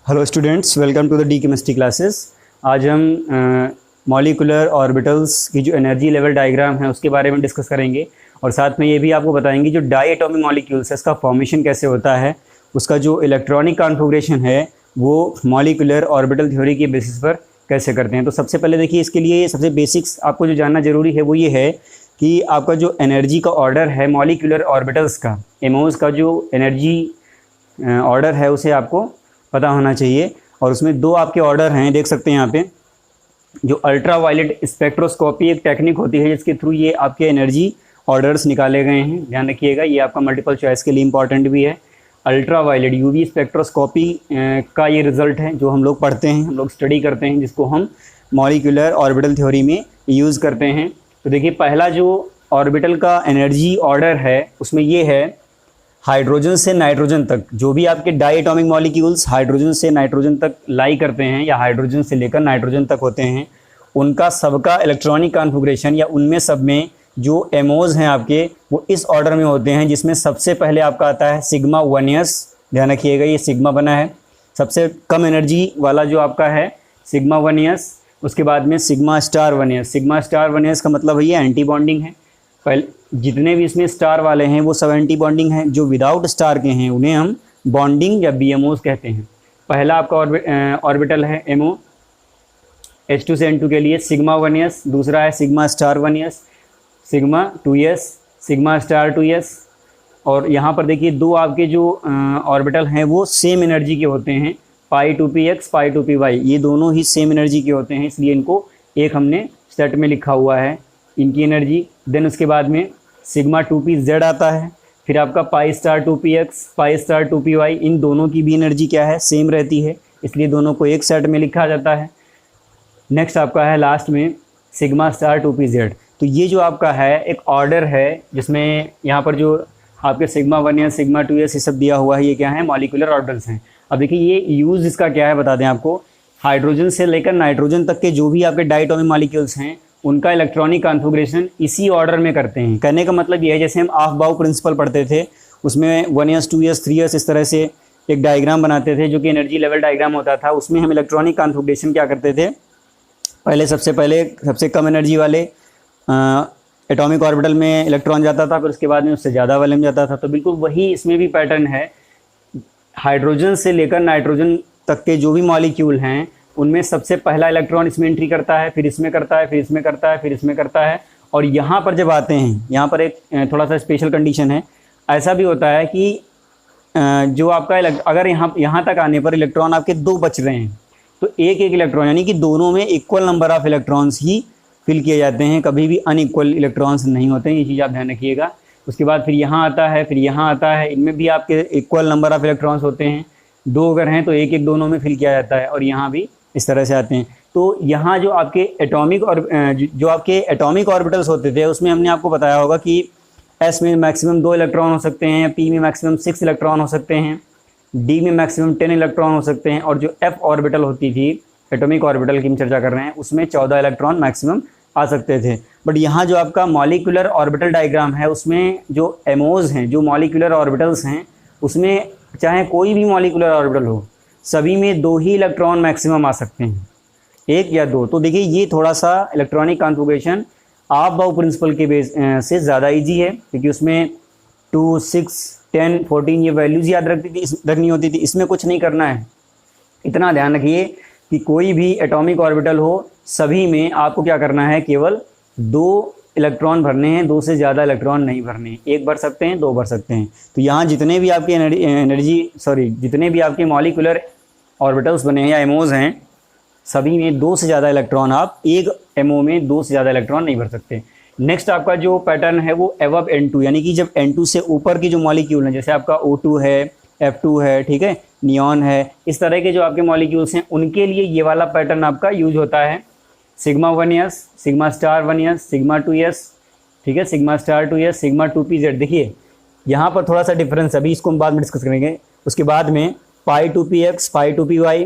Hello students, welcome to the D chemistry classes. आज हम molecular orbitals की जो एनर्जी लेवल डायग्राम है उसके बारे में डिस्कस करेंगे और साथ में ये भी आपको बताएंगे जो डाई एटॉमिक मॉलिक्यूल्स है इसका फॉर्मेशन कैसे होता है, उसका जो इलेक्ट्रॉनिक कॉन्फ़िगरेशन है वो मॉलिक्यूलर ऑर्बिटल थ्योरी के बेसिस पर कैसे करते हैं। तो सबसे पहले देखिए, इसके लिए सबसे बेसिक्स आपको जो जानना ज़रूरी है वो ये है कि आपका जो एनर्जी का ऑर्डर है मॉलिक्यूलर ऑर्बिटल्स का, एमओज का जो एनर्जी ऑर्डर है उसे आपको पता होना चाहिए। और उसमें दो आपके ऑर्डर हैं, देख सकते हैं यहाँ पे। जो अल्ट्रा वायलेट स्पेक्ट्रोस्कोपी एक टेक्निक होती है जिसके थ्रू ये आपके एनर्जी ऑर्डर्स निकाले गए हैं। ध्यान रखिएगा, ये आपका मल्टीपल चॉइस के लिए इंपॉर्टेंट भी है। अल्ट्रा वायलेट यूवी स्पेक्ट्रोस्कोपी का ये रिजल्ट है जो हम लोग पढ़ते हैं, हम लोग स्टडी करते हैं, जिसको हम मॉलिक्यूलर ऑर्बिटल थ्योरी में यूज़ करते हैं। तो देखिए, पहला जो ऑर्बिटल का एनर्जी ऑर्डर है उसमें ये है हाइड्रोजन से नाइट्रोजन तक। जो भी आपके डाई एटॉमिक मॉलिक्यूल्स हाइड्रोजन से नाइट्रोजन तक लाई करते हैं या हाइड्रोजन से लेकर नाइट्रोजन तक होते हैं, उनका सबका इलेक्ट्रॉनिक कॉन्फ़िगरेशन या उनमें सब में जो एमओज हैं आपके वो इस ऑर्डर में होते हैं, जिसमें सबसे पहले आपका आता है सिग्मा 1s। ध्यान रखिएगा, ये सिग्मा बना है, सबसे कम एनर्जी वाला जो आपका है सिग्मा 1s। उसके बाद में sigma star 1s। Sigma star 1s का मतलब है ये एंटी बॉन्डिंग है। पहले जितने भी इसमें स्टार वाले हैं वो सब एंटी बॉन्डिंग हैं, जो विदाउट स्टार के हैं उन्हें हम बॉन्डिंग या बीएमओज कहते हैं। पहला आपका ऑर्बिटल है एमओ H2 से N2 के लिए सिग्मा 1s। दूसरा है sigma star 1s, sigma 2s, sigma star 2s। और यहाँ पर देखिए दो आपके जो ऑर्बिटल हैं वो सेम एनर्जी के होते हैं, पाई 2px पाई 2py। ये दोनों ही सेम एनर्जी के होते हैं, इसलिए इनको एक हमने सेट में लिखा हुआ है इनकी एनर्जी। देन उसके बाद में सिग्मा 2pz आता है, फिर आपका pi star 2px pi star 2py। इन दोनों की भी एनर्जी क्या है, सेम रहती है, इसलिए दोनों को एक सेट में लिखा जाता है। नेक्स्ट आपका है लास्ट में सिग्मा स्टार 2pz। तो ये जो आपका है एक ऑर्डर है जिसमें यहाँ पर जो आपके सिग्मा 1s सिग्मा 2s ये सब दिया हुआ है, ये क्या है, मॉलिक्यूलर ऑर्बिटल्स हैं। अब देखिए ये यूज़ इसका क्या है बता दें आपको। हाइड्रोजन से लेकर नाइट्रोजन तक के जो भी आपके डाई एटॉमिक मॉलिक्यूल्स हैं उनका इलेक्ट्रॉनिक कॉन्फ़िगरेशन इसी ऑर्डर में करते हैं। कहने का मतलब ये है, जैसे हम ऑफ बाउ प्रिंसिपल पढ़ते थे उसमें 1s 2s 3s इस तरह से एक डायग्राम बनाते थे जो कि एनर्जी लेवल डायग्राम होता था। उसमें हम इलेक्ट्रॉनिक कॉन्फ़िगरेशन क्या करते थे, सबसे पहले सबसे कम एनर्जी वाले एटॉमिक ऑर्बिटल में इलेक्ट्रॉन जाता था, फिर उसके बाद में उससे ज़्यादा वाले में जाता था। तो बिल्कुल वही इसमें भी पैटर्न है। हाइड्रोजन से लेकर नाइट्रोजन तक के जो भी मॉलिक्यूल हैं उनमें सबसे पहला इलेक्ट्रॉन इसमें एंट्री करता है, फिर इसमें करता है, फिर इसमें करता है, फिर इसमें करता है। और यहाँ पर जब आते हैं, यहाँ पर एक थोड़ा सा स्पेशल कंडीशन है। ऐसा भी होता है कि जो आपका अगर यहाँ तक आने पर इलेक्ट्रॉन आपके दो बच रहे हैं तो एक एक इलेक्ट्रॉन, यानी कि दोनों में इक्वल नंबर ऑफ इलेक्ट्रॉन्स ही फिल किए जाते हैं, कभी भी अनइक्वल इलेक्ट्रॉन्स नहीं होते हैं। ये चीज़ आप ध्यान रखिएगा। उसके बाद फिर यहाँ आता है, फिर यहाँ आता है, इनमें भी आपके इक्वल नंबर ऑफ इलेक्ट्रॉन्स होते हैं। दो अगर हैं तो एक एक दोनों में फिल किया जाता है, और यहाँ भी इस तरह से आते हैं। तो यहाँ जो आपके एटॉमिक और जो आपके एटॉमिक ऑर्बिटल्स होते थे उसमें हमने आपको बताया होगा कि S में मैक्सिमम 2 इलेक्ट्रॉन हो सकते हैं, P में मैक्सिमम 6 इलेक्ट्रॉन हो सकते हैं, D में मैक्सिमम 10 इलेक्ट्रॉन हो सकते हैं, और जो F ऑर्बिटल होती थी, एटॉमिक ऑर्बिटल की हम चर्चा कर रहे हैं, उसमें 14 इलेक्ट्रॉन मैक्सिमम आ सकते थे। बट यहाँ जो आपका मॉलिक्यूलर ऑर्बिटल डायग्राम है उसमें जो एमओज हैं, जो मॉलिक्यूलर ऑर्बिटल्स हैं, उसमें चाहे कोई भी मॉलिक्यूलर ऑर्बिटल हो, सभी में 2 ही इलेक्ट्रॉन मैक्सिमम आ सकते हैं, 1 या 2। तो देखिए ये थोड़ा सा इलेक्ट्रॉनिक कॉन्फ़िगरेशन ऑफ बाउ प्रिंसिपल के बेस से ज़्यादा इजी है, क्योंकि उसमें 2, 6, 10, 14 ये वैल्यूज़ याद रखनी होती थी। इसमें कुछ नहीं करना है, इतना ध्यान रखिए कि कोई भी एटॉमिक ऑर्बिटल हो सभी में आपको क्या करना है, केवल 2 इलेक्ट्रॉन भरने हैं, 2 से ज़्यादा इलेक्ट्रॉन नहीं भरने हैं। 1 भर सकते हैं, 2 भर सकते हैं। तो यहाँ जितने भी आपके जितने भी आपके मॉलिक्यूलर ऑर्बिटल्स बने हैं या एमओज हैं, सभी में 2 से ज़्यादा इलेक्ट्रॉन, आप एक एमओ में 2 से ज़्यादा इलेक्ट्रॉन नहीं भर सकते। नेक्स्ट आपका जो पैटर्न है वो अबव N2, यानी कि जब N2 से ऊपर की जो मॉलिक्यूल हैं, जैसे आपका O2 है, F2 है, ठीक है, नियॉन है, इस तरह के जो आपके मॉलिक्यूल्स हैं उनके लिए ये वाला पैटर्न आपका यूज होता है। Sigma 1s, sigma star 1s, sigma 2s, ठीक है, sigma star 2s, sigma 2pz। देखिए यहाँ पर थोड़ा सा डिफरेंस, अभी इसको हम बाद में डिस्कस करेंगे। उसके बाद में पाई 2px pi 2py,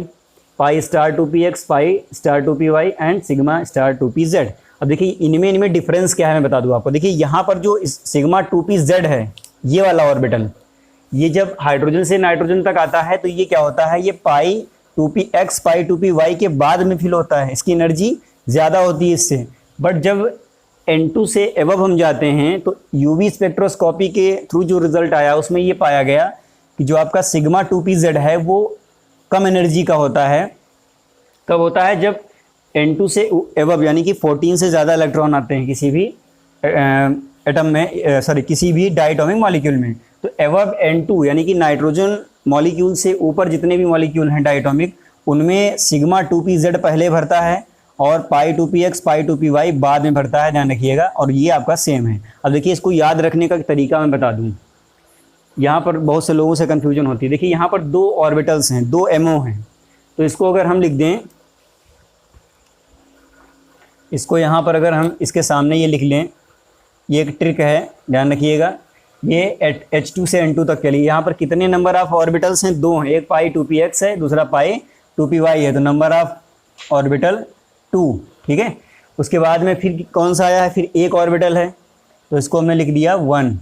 pi star 2px pi star 2py and sigma star 2pz। अब देखिए इनमें डिफरेंस क्या है मैं बता दूँ आपको। देखिए यहाँ पर जो सिग्मा 2pz है, ये वाला ऑर्बिटल, ये जब हाइड्रोजन से नाइट्रोजन तक आता है तो ये क्या होता है, ये पाई 2px पाई 2py के बाद में फिल होता है, इसकी एनर्जी ज़्यादा होती है इससे। बट जब N2 से एबव हम जाते हैं तो यूवी स्पेक्ट्रोस्कोपी के थ्रू जो रिजल्ट आया उसमें ये पाया गया कि जो आपका सिग्मा 2pz है वो कम एनर्जी का होता है। कब होता है? जब N2 से एबव यानी कि 14 से ज़्यादा इलेक्ट्रॉन आते हैं किसी भी एटम में, किसी भी डायटोमिक मॉलिक्यूल में। तो एबव N2 यानी कि नाइट्रोजन मॉलिक्यूल से ऊपर जितने भी मॉलिक्यूल हैं डायटोमिक, उनमें सिग्मा 2pz पहले भरता है और पाई 2px पाई 2py बाद में भरता है, ध्यान रखिएगा। और ये आपका सेम है। अब देखिए इसको याद रखने का तरीका मैं बता दूं, यहाँ पर बहुत से लोगों से कन्फ्यूजन होती है। देखिए यहाँ पर 2 ऑर्बिटल्स हैं, 2 MO हैं, तो इसको अगर हम लिख दें, इसको यहाँ पर अगर हम इसके सामने ये लिख लें, ये एक ट्रिक है, ध्यान रखिएगा। ये H2 से N2 तक के लिए यहाँ पर कितने नंबर ऑफ ऑर्बिटल्स हैं? 2 हैं, एक पाई 2px है, दूसरा पाई 2py है, तो नंबर ऑफ ऑर्बिटल 2, ठीक है। उसके बाद में फिर कौन सा आया है? फिर एक ऑर्बिटल है, तो इसको हमने लिख दिया 1।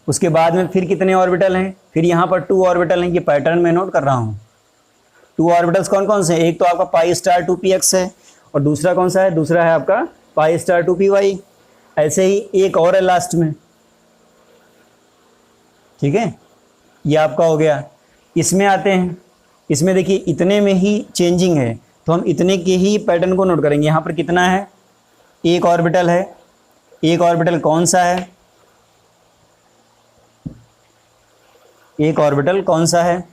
उसके बाद में फिर कितने ऑर्बिटल हैं? फिर यहाँ पर 2 ऑर्बिटल हैं, ये पैटर्न मैं नोट कर रहा हूँ। 2 ऑर्बिटल्स कौन कौन से हैं? एक तो आपका पाई स्टार 2px है और दूसरा कौन सा है? दूसरा है आपका पाई स्टार 2py। ऐसे ही एक और है लास्ट में, ठीक है, ये आपका हो गया। इसमें आते हैं, इसमें देखिए इतने में ही चेंजिंग है, तो हम इतने के ही पैटर्न को नोट करेंगे। यहाँ पर कितना है? एक ऑर्बिटल है। एक ऑर्बिटल कौन सा है? एक ऑर्बिटल कौन सा है?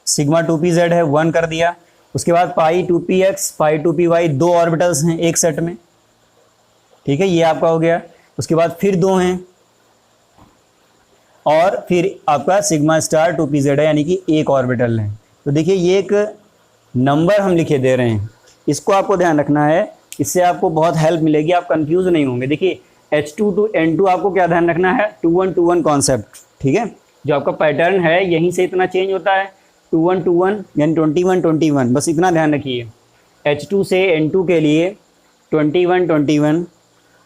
सिग्मा 2pz है, 1 कर दिया। उसके बाद पाई 2px पाई 2py 2 ऑर्बिटल्स हैं एक सेट में, ठीक है, ये आपका हो गया। उसके बाद फिर 2 हैं और फिर आपका सिग्मा स्टार 2pz है, यानी कि एक ऑर्बिटल है। तो देखिए ये एक नंबर हम लिखे दे रहे हैं, इसको आपको ध्यान रखना है, इससे आपको बहुत हेल्प मिलेगी, आप कंफ्यूज नहीं होंगे। देखिए H2 to N2 आपको क्या ध्यान रखना है? 2-1-2-1 कॉन्सेप्ट, ठीक है। जो आपका पैटर्न है यहीं से इतना चेंज होता है, 2-1-2-1 यानी 21-21, बस इतना ध्यान रखिए। H2 से N2 के लिए 21-21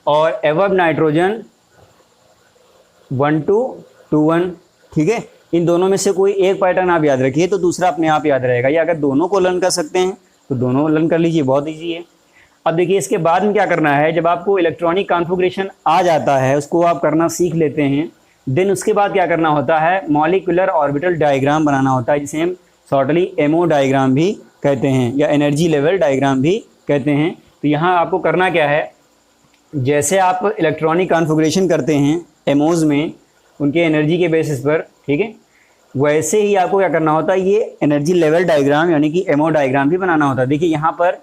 और एवब नाइट्रोजन 1-2-1, ठीक है। इन दोनों में से कोई एक पैटर्न आप याद रखिए तो दूसरा अपने आप याद रहेगा, या अगर दोनों को लर्न कर सकते हैं तो दोनों लर्न कर लीजिए, बहुत ईजी है। अब देखिए इसके बाद में क्या करना है, जब आपको इलेक्ट्रॉनिक कॉन्फ़िगरेशन आ जाता है, उसको आप करना सीख लेते हैं, देन उसके बाद क्या करना होता है? मॉलिक्यूलर ऑर्बिटल डायग्राम बनाना होता है, जिसे हम शॉर्टली MO डायग्राम भी कहते हैं या एनर्जी लेवल डायग्राम भी कहते हैं। तो यहाँ आपको करना क्या है, जैसे आप इलेक्ट्रॉनिक कॉन्फ़िगरेशन करते हैं MOs में उनके एनर्जी के बेसिस पर, ठीक है, वैसे ही आपको क्या करना होता है, ये एनर्जी लेवल डायग्राम यानी कि MO डायग्राम भी बनाना होता है। देखिए यहाँ पर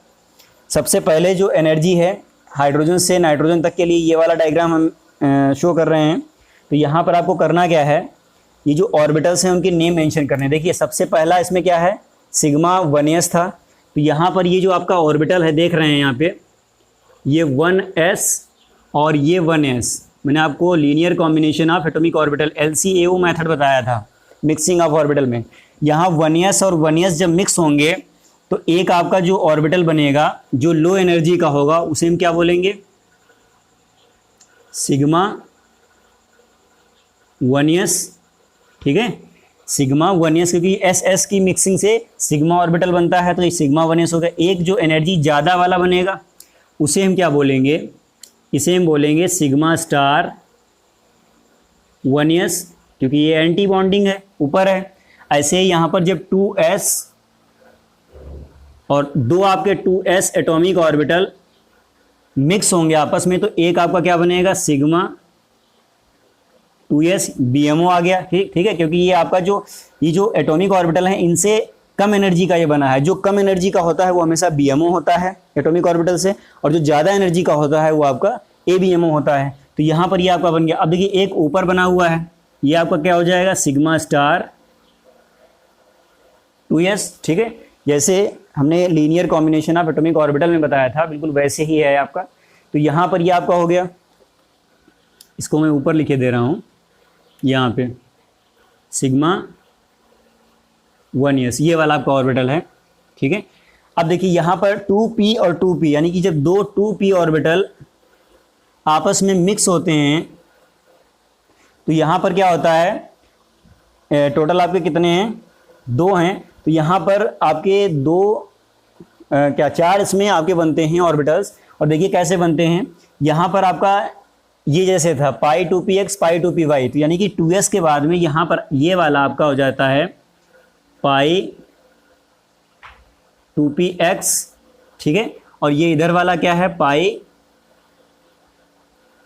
सबसे पहले जो एनर्जी है हाइड्रोजन से नाइट्रोजन तक के लिए, ये वाला डायग्राम हम शो कर रहे हैं। तो यहाँ पर आपको करना क्या है, ये जो ऑर्बिटल्स हैं उनके नेम मेंशन करने। देखिए सबसे पहला इसमें क्या है? सिग्मा 1s था, तो यहाँ पर ये जो आपका ऑर्बिटल है देख रहे हैं यहाँ पे, ये 1s और ये 1s, मैंने आपको linear combination of atomic orbital LCAO method बताया था मिक्सिंग ऑफ ऑर्बिटल में। यहाँ 1s और 1s जब मिक्स होंगे तो एक आपका जो ऑर्बिटल बनेगा जो लो एनर्जी का होगा, उसे हम क्या बोलेंगे? सिग्मा 1s, ठीक है, सिग्मा 1s, क्योंकि SS की मिक्सिंग से सिग्मा ऑर्बिटल बनता है, तो ये सिग्मा 1s हो गया। एक जो एनर्जी ज़्यादा वाला बनेगा उसे हम क्या बोलेंगे? इसे हम बोलेंगे सिग्मा स्टार 1s, क्योंकि ये एंटी बॉन्डिंग है, ऊपर है। ऐसे ही यहाँ पर जब 2s और 2 आपके 2s एटॉमिक ऑर्बिटल मिक्स होंगे आपस में, तो एक आपका क्या बनेगा? सिग्मा 2s BMO आ गया, ठीक है, क्योंकि ये आपका ये जो एटॉमिक ऑर्बिटल है इनसे कम एनर्जी का ये बना है। जो कम एनर्जी का होता है वो हमेशा BMO होता है एटॉमिक ऑर्बिटल से, और जो ज़्यादा एनर्जी का होता है वो आपका ABMO होता है। तो यहाँ पर ये आपका बन गया। अब देखिए एक ऊपर बना हुआ है, ये आपका क्या हो जाएगा? सिग्मा स्टार 2s, ठीक है, जैसे हमने linear combination of atomic orbital में बताया था, बिल्कुल वैसे ही है आपका। तो यहाँ पर ये आपका हो गया, इसको मैं ऊपर लिखे दे रहा हूँ यहाँ पे, सिग्मा 1s, ये वाला आपका ऑर्बिटल है, ठीक है। अब देखिए यहाँ पर 2p और 2p, यानी कि जब 2 2p ऑर्बिटल आपस में मिक्स होते हैं तो यहाँ पर क्या होता है? टोटल आपके कितने हैं? 2 हैं, तो यहाँ पर आपके चार इसमें आपके बनते हैं ऑर्बिटल्स। और देखिए कैसे बनते हैं, यहाँ पर आपका ये जैसे था पाई 2px पाई 2py, तो यानी कि 2s के बाद में यहाँ पर ये वाला आपका हो जाता है पाई 2px, ठीक है। और ये इधर वाला क्या है, पाई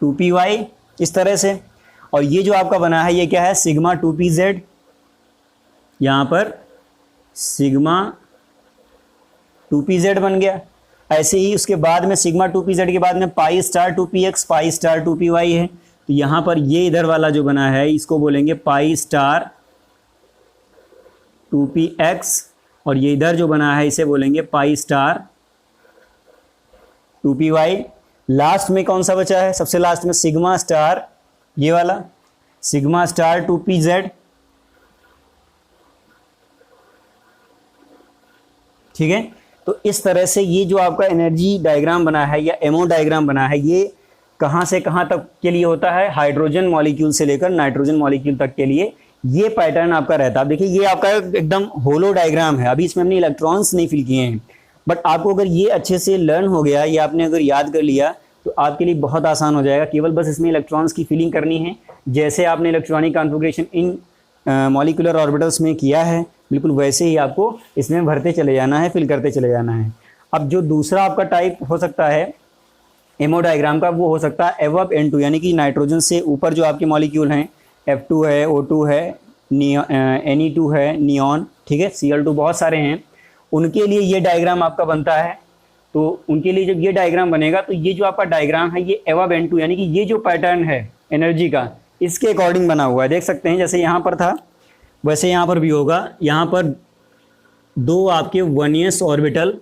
2py, इस तरह से। और ये जो आपका बना है ये क्या है, सिग्मा 2pz, यहाँ पर सिग्मा 2pz बन गया। ऐसे ही उसके बाद में सिग्मा 2pz के बाद में pi star 2px pi star 2py है। तो यहाँ पर ये इधर वाला जो बना है इसको बोलेंगे पाई स्टार 2px, और ये इधर जो बना है इसे बोलेंगे पाई स्टार 2py। लास्ट में कौन सा बचा है, सबसे लास्ट में सिग्मा स्टार, ये वाला सिग्मा स्टार 2pz, ठीक है। तो इस तरह से ये जो आपका एनर्जी डायग्राम बना है या एमओ डायग्राम बना है, ये कहाँ से कहाँ तक के लिए होता है, हाइड्रोजन मॉलिक्यूल से लेकर नाइट्रोजन मॉलिक्यूल तक के लिए ये पैटर्न आपका रहता है। अब देखिए ये आपका एकदम होलो डायग्राम है, अभी इसमें हमने इलेक्ट्रॉन्स नहीं फिल किए हैं, बट आपको अगर ये अच्छे से लर्न हो गया या आपने अगर याद कर लिया तो आपके लिए बहुत आसान हो जाएगा। केवल बस इसमें इलेक्ट्रॉन्स की फिलिंग करनी है, जैसे आपने इलेक्ट्रॉनिक कॉन्फ़िगरेशन इन मॉलिक्यूलर ऑर्बिटल्स में किया है, बिल्कुल वैसे ही आपको इसमें भरते चले जाना है, फिल करते चले जाना है। अब जो दूसरा आपका टाइप हो सकता है एमओ डायग्राम का, वो हो सकता है एवब N2, यानी कि नाइट्रोजन से ऊपर जो आपके मॉलिक्यूल हैं, F2 है, O2 है, Ne2 है, नियॉन, ठीक है, Cl2, बहुत सारे हैं, उनके लिए ये डायग्राम आपका बनता है। तो उनके लिए जब ये डायग्राम बनेगा तो ये जो आपका डायग्राम है ये एवब N2, यानी कि ये जो पैटर्न है एनर्जी का इसके अकॉर्डिंग बना हुआ है। देख सकते हैं जैसे यहाँ पर था वैसे यहाँ पर भी होगा। यहाँ पर दो आपके 1s ऑर्बिटल,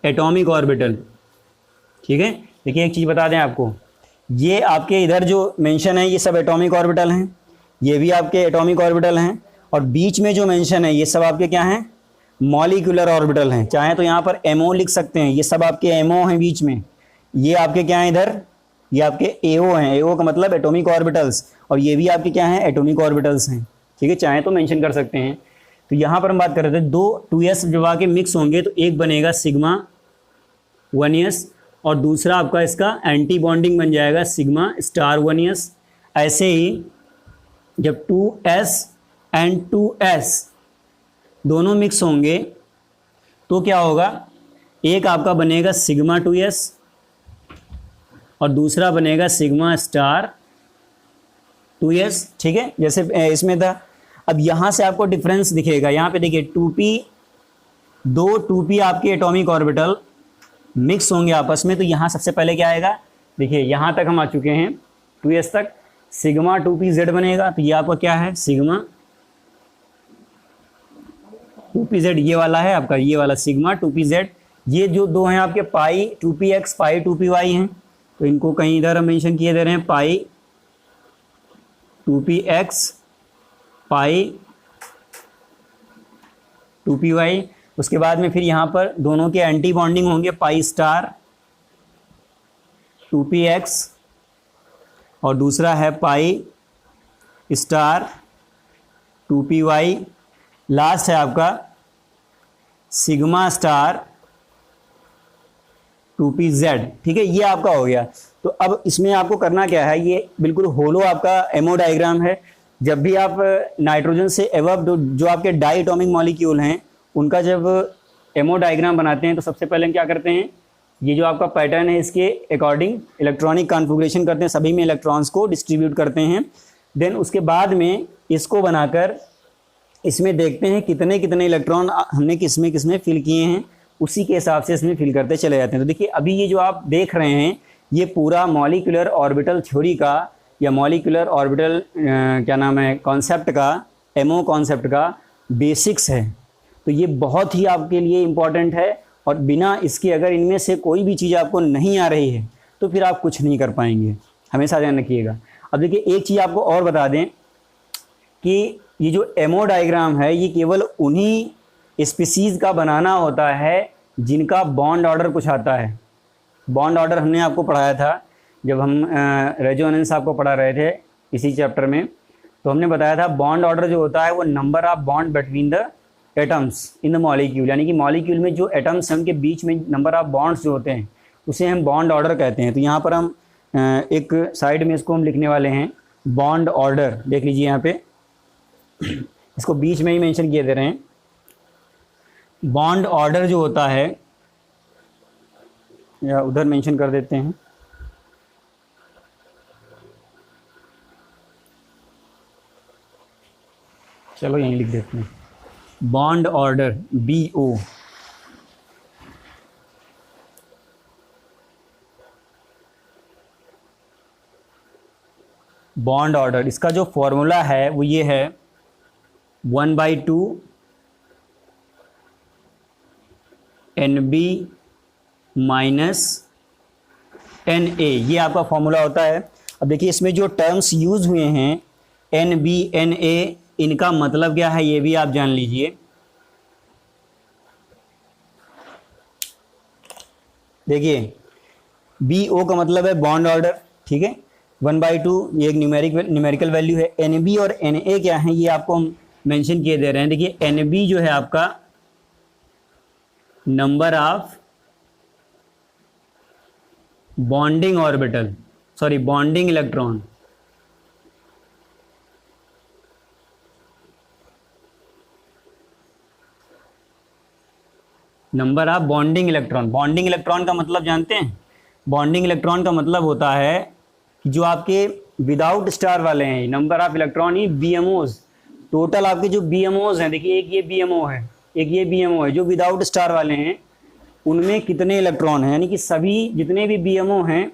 एटॉमिक ऑर्बिटल, ठीक है। देखिए एक चीज़ बता दें आपको, ये आपके इधर जो मेंशन है ये सब एटॉमिक ऑर्बिटल हैं, ये भी आपके एटॉमिक ऑर्बिटल हैं, और बीच में जो मेंशन है ये सब आपके क्या हैं, मॉलिक्यूलर ऑर्बिटल हैं। चाहे तो यहाँ पर MO लिख सकते हैं, ये सब आपके MO हैं बीच में, ये आपके क्या हैं इधर, ये आपके AO हैं, AO का मतलब एटॉमिक ऑर्बिटल्स, और ये भी आपके क्या हैं, एटॉमिक ऑर्बिटल्स हैं, ठीक है। चाहे तो मेंशन कर सकते हैं। तो यहाँ पर हम बात कर रहे थे दो 2s जब आके मिक्स होंगे तो एक बनेगा सिग्मा 1s और दूसरा आपका इसका एंटी बॉन्डिंग बन जाएगा सिग्मा स्टार 1s। ऐसे ही जब 2s एंड 2s दोनों मिक्स होंगे तो क्या होगा, एक आपका बनेगा सिग्मा 2s और दूसरा बनेगा सिग्मा स्टार 2s, ठीक है, जैसे इसमें था। अब यहाँ से आपको डिफरेंस दिखेगा, यहाँ पे देखिए 2p आपके एटॉमिक ऑर्बिटल मिक्स होंगे आपस में, तो यहाँ सबसे पहले क्या आएगा, देखिए यहाँ तक हम आ चुके हैं 2s तक, सिग्मा 2pz बनेगा। तो ये आपका क्या है, सिग्मा 2pz, ये वाला है आपका, ये वाला सिग्मा 2pz। ये जो दो हैं आपके पाई 2px पाई 2py हैं, तो इनको कहीं इधर हम मेंशन किए दे रहे हैं, पाई 2px पाई 2py। उसके बाद में फिर यहाँ पर दोनों के एंटी बॉन्डिंग होंगे, पाई स्टार 2px और दूसरा है पाई स्टार 2py। लास्ट है आपका सिग्मा स्टार 2pz, ठीक है, ये आपका हो गया। तो अब इसमें आपको करना क्या है, ये बिल्कुल होलो आपका एमओ डायग्राम है। जब भी आप नाइट्रोजन से एवब जो आपके डाई एटॉमिक मॉलिक्यूल हैं उनका जब एमओ डायग्राम बनाते हैं तो सबसे पहले हम क्या करते हैं, ये जो आपका पैटर्न है इसके अकॉर्डिंग इलेक्ट्रॉनिक कॉन्फ़िगरेशन करते हैं, सभी में इलेक्ट्रॉन्स को डिस्ट्रीब्यूट करते हैं। देन उसके बाद में इसको बनाकर इसमें देखते हैं कितने कितने इलेक्ट्रॉन हमने किसमें किसमें फिल किए हैं, उसी के हिसाब से इसमें फिल करते चले जाते हैं। तो देखिए अभी ये जो आप देख रहे हैं ये पूरा मॉलिक्यूलर ऑर्बिटल थ्योरी का या मॉलिक्यूलर ऑर्बिटल क्या नाम है कॉन्सेप्ट का, एमओ कॉन्सेप्ट का बेसिक्स है। तो ये बहुत ही आपके लिए इम्पॉर्टेंट है, और बिना इसके अगर इनमें से कोई भी चीज़ आपको नहीं आ रही है तो फिर आप कुछ नहीं कर पाएंगे, हमेशा ध्यान रखिएगा। अब देखिए एक चीज़ आपको और बता दें कि ये जो एमओ डायग्राम है ये केवल उन्हीं स्पीसीज़ का बनाना होता है जिनका बॉन्ड ऑर्डर कुछ आता है। बॉन्ड ऑर्डर हमने आपको पढ़ाया था जब हम रेजोनेंस आपको पढ़ा रहे थे इसी चैप्टर में, तो हमने बताया था बॉन्ड ऑर्डर जो होता है वो number of bond between the atoms in the molecule, यानी कि मॉलिक्यूल में जो एटम्स हैं उनके बीच में नंबर ऑफ बॉन्ड्स जो होते हैं उसे हम बॉन्ड ऑर्डर कहते हैं। तो यहाँ पर हम एक साइड में इसको हम लिखने वाले हैं बॉन्ड ऑर्डर, देख लीजिए यहाँ पे इसको बीच में ही मेंशन किए दे रहे हैं। बॉन्ड ऑर्डर जो होता है, या उधर मेंशन कर देते हैं, चलो यहीं लिख देते हैं bond order BO। Bond order, इसका जो फॉर्मूला है वो ये है 1/2 NB माइनस NA, ये आपका फॉर्मूला होता है। अब देखिए इसमें जो टर्म्स यूज हुए हैं NB NA, इनका मतलब क्या है ये भी आप जान लीजिए। देखिए BO का मतलब है बॉन्ड ऑर्डर, ठीक है। 1/2 ये एक न्यूमेरिकल वैल्यू है। NB और NA क्या है ये आपको हम मेंशन किए दे रहे हैं। देखिए NB जो है आपका number of bonding orbital, sorry bonding electron, number of bonding electron. Bonding electron का मतलब जानते हैं? बॉन्डिंग इलेक्ट्रॉन का मतलब होता है कि जो आपके विदाउट स्टार वाले हैं, number of electron he BMOs, total आपके जो BMOs हैं, देखिए एक ये BMO है, एक ये BMO है, जो विदाउट स्टार वाले हैं उनमें कितने इलेक्ट्रॉन हैं, यानी कि सभी जितने भी BMO हैं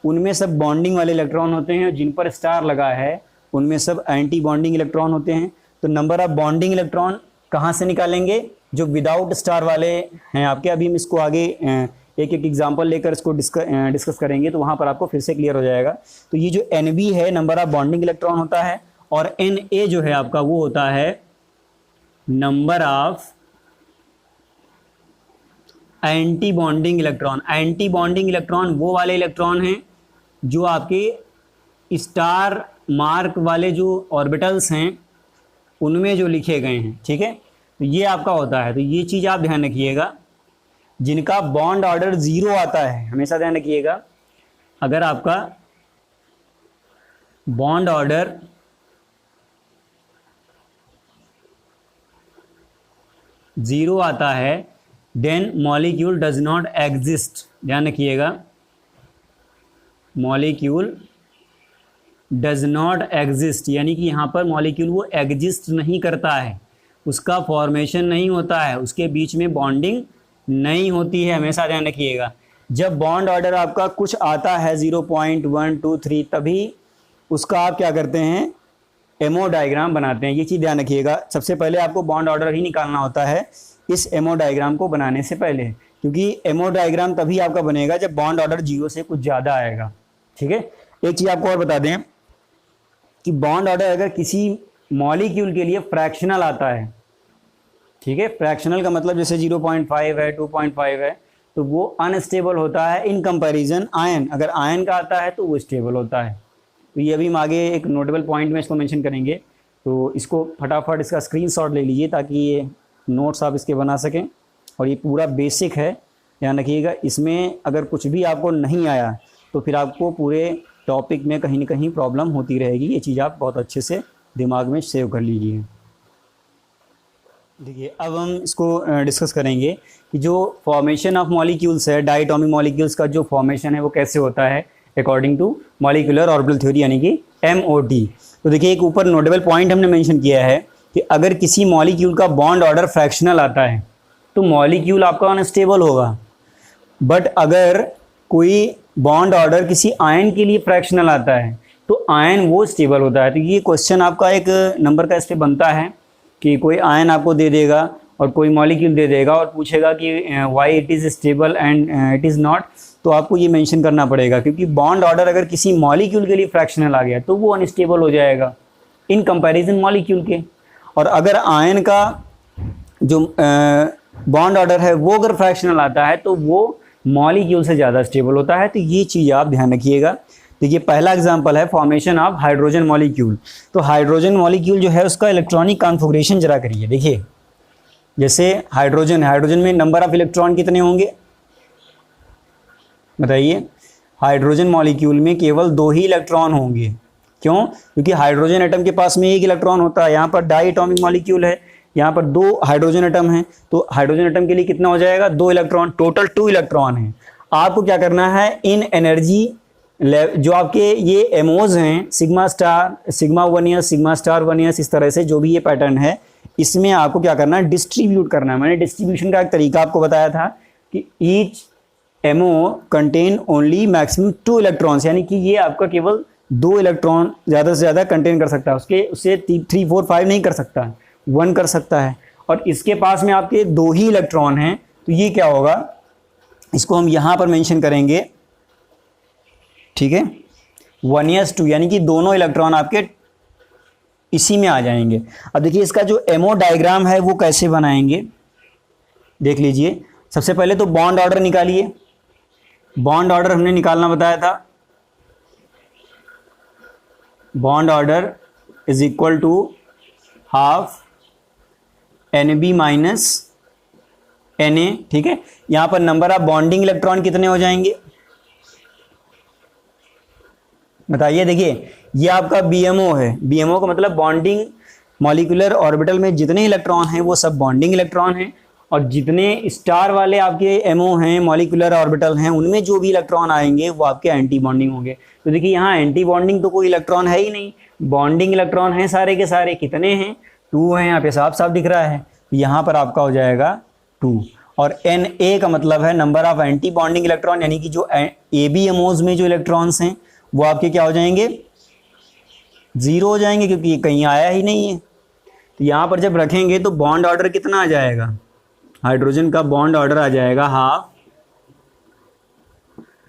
उनमें सब बॉन्डिंग वाले इलेक्ट्रॉन होते हैं, और जिन पर स्टार लगा है उनमें सब एंटी बॉन्डिंग इलेक्ट्रॉन होते हैं। तो नंबर ऑफ बॉन्डिंग इलेक्ट्रॉन कहाँ से निकालेंगे? जो विदाउट स्टार वाले हैं आपके। अभी हम इसको आगे एक एक एग्जांपल लेकर इसको डिस्कस करेंगे, तो वहाँ पर आपको फिर से क्लियर हो जाएगा। तो ये जो NB है नंबर ऑफ बॉन्डिंग इलेक्ट्रॉन होता है, और NA जो है आपका वो होता है number of anti bonding electron. Anti bonding electron वो वाले इलेक्ट्रॉन हैं जो आपके स्टार मार्क वाले जो ऑर्बिटल्स हैं उनमें जो लिखे गए हैं, ठीक है। तो ये आपका होता है। तो ये चीज़ आप ध्यान रखिएगा, जिनका बॉन्ड ऑर्डर 0 आता है, हमेशा ध्यान रखिएगा। अगर आपका बॉन्ड ऑर्डर 0 आता है, then molecule does not exist. ध्यान रखिएगा, मॉलिक्यूल डज नॉट एग्जिस्ट, यानी कि यहाँ पर मॉलिक्यूल वो एग्जिस्ट नहीं करता है, उसका फॉर्मेशन नहीं होता है, उसके बीच में बॉन्डिंग नहीं होती है। हमेशा ध्यान रखिएगा, जब बॉन्ड ऑर्डर आपका कुछ आता है 0.1 2 3, तभी उसका आप क्या करते हैं, एमओ डायग्राम बनाते हैं। ये चीज़ ध्यान रखिएगा, सबसे पहले आपको बॉन्ड ऑर्डर ही निकालना होता है इस एमओ डायग्राम को बनाने से पहले, क्योंकि एमओ डायग्राम तभी आपका बनेगा जब बॉन्ड ऑर्डर 0 से कुछ ज़्यादा आएगा, ठीक है। एक चीज़ आपको और बता दें कि बॉन्ड ऑर्डर अगर किसी मॉलिक्यूल के लिए फ्रैक्शनल आता है, ठीक है, फ्रैक्शनल का मतलब जैसे 0.5 है, 2.5 है, तो वो अनस्टेबल होता है इन कंपैरिजन आयन। अगर आयन का आता है तो वो स्टेबल होता है। तो ये अभी हम आगे एक नोटेबल पॉइंट में इसको मेंशन करेंगे, तो इसको फटाफट इसका स्क्रीनशॉट ले लीजिए ताकि ये नोट्स आप इसके बना सकें। और ये पूरा बेसिक है, ध्यान रखिएगा। इसमें अगर कुछ भी आपको नहीं आया तो फिर आपको पूरे टॉपिक में कहीं ना कहीं प्रॉब्लम होती रहेगी। ये चीज़ आप बहुत अच्छे से दिमाग में सेव कर लीजिए। देखिए अब हम इसको डिस्कस करेंगे कि जो फॉर्मेशन ऑफ मॉलिक्यूल्स है, डायटोमिक मॉलिक्यूल्स का जो फॉर्मेशन है वो कैसे होता है according to molecular orbital theory, यानी कि MOT। तो देखिए एक ऊपर नोटेबल पॉइंट हमने मेंशन किया है कि अगर किसी मॉलिक्यूल का बॉन्ड ऑर्डर फ्रैक्शनल आता है तो मॉलिक्यूल आपका अनस्टेबल होगा। बट अगर कोई बॉन्ड ऑर्डर किसी आयन के लिए फ्रैक्शनल आता है तो आयन वो स्टेबल होता है। तो ये क्वेश्चन आपका एक नंबर का इस पर बनता है कि कोई आयन आपको दे देगा और कोई मॉलिक्यूल दे देगा और पूछेगा कि why it is stable and it is not, तो आपको ये मेंशन करना पड़ेगा, क्योंकि बॉन्ड ऑर्डर अगर किसी मॉलिक्यूल के लिए फ्रैक्शनल आ गया तो वो अनस्टेबल हो जाएगा इन कंपैरिजन मॉलिक्यूल के। और अगर आयन का जो बॉन्ड ऑर्डर है वो अगर फ्रैक्शनल आता है तो वो मॉलिक्यूल से ज़्यादा स्टेबल होता है। तो ये चीज़ आप ध्यान रखिएगा। देखिए पहला एग्जांपल है फॉर्मेशन ऑफ हाइड्रोजन मॉलिक्यूल। तो हाइड्रोजन मॉलिक्यूल जो है उसका इलेक्ट्रॉनिक कॉन्फ़िगरेशन जरा करिए। देखिए जैसे हाइड्रोजन, हाइड्रोजन में नंबर ऑफ इलेक्ट्रॉन कितने होंगे बताइए? हाइड्रोजन मॉलिक्यूल में केवल 2 ही इलेक्ट्रॉन होंगे। क्यों? क्योंकि हाइड्रोजन एटम के पास में 1 इलेक्ट्रॉन होता है। यहाँ पर डाई एटॉमिक मॉलिक्यूल है, यहाँ पर 2 हाइड्रोजन एटम हैं, तो हाइड्रोजन एटम के लिए कितना हो जाएगा? 2 इलेक्ट्रॉन, टोटल 2 इलेक्ट्रॉन है। आपको क्या करना है, इन एनर्जी जो आपके ये एमोज हैं, sigma star, sigma 1s, sigma star 1s, इस तरह से जो भी ये पैटर्न है, इसमें आपको क्या करना है, डिस्ट्रीब्यूट करना है। मैंने डिस्ट्रीब्यूशन का एक तरीका आपको बताया था कि each MO contain only maximum 2 electrons, यानी कि ये आपका केवल 2 इलेक्ट्रॉन ज़्यादा से ज़्यादा कंटेन कर सकता है, उससे 3, 4, 5 नहीं कर सकता, 1 कर सकता है। और इसके पास में आपके 2 ही इलेक्ट्रॉन हैं, तो ये क्या होगा, इसको हम यहाँ पर मेंशन करेंगे, ठीक है, 1s2, यानी कि दोनों इलेक्ट्रॉन आपके इसी में आ जाएंगे। अब देखिए इसका जो एमओ डायग्राम है वो कैसे बनाएंगे, देख लीजिए। सबसे पहले तो बॉन्ड ऑर्डर निकालिए। बॉन्ड ऑर्डर हमने निकालना बताया था। Bond order is equal to half NB minus Na, ठीक है। यहां पर नंबर ऑफ बॉन्डिंग इलेक्ट्रॉन कितने हो जाएंगे बताइए? देखिए ये आपका BMO है। BMO का मतलब बॉन्डिंग मॉलिक्यूलर ऑर्बिटल में जितने इलेक्ट्रॉन हैं वो सब बॉन्डिंग इलेक्ट्रॉन हैं, और जितने स्टार वाले आपके MO हैं, मॉलिक्यूलर ऑर्बिटल हैं, उनमें जो भी इलेक्ट्रॉन आएंगे वो आपके एंटी बॉन्डिंग होंगे। तो देखिए यहाँ एंटी बॉन्डिंग तो कोई इलेक्ट्रॉन है ही नहीं, बॉन्डिंग इलेक्ट्रॉन हैं सारे के सारे। कितने हैं? 2 हैं, यहाँ पे साफ साफ दिख रहा है। तो यहाँ पर आपका हो जाएगा 2। और Na का मतलब है number of anti bonding electron, यानी कि जो ABMOs में जो इलेक्ट्रॉन्स हैं वो आपके क्या हो जाएंगे? 0 हो जाएंगे, क्योंकि ये कहीं आया ही नहीं है। तो यहाँ पर जब रखेंगे तो बॉन्ड ऑर्डर कितना आ जाएगा? हाइड्रोजन का बॉन्ड ऑर्डर आ जाएगा हाफ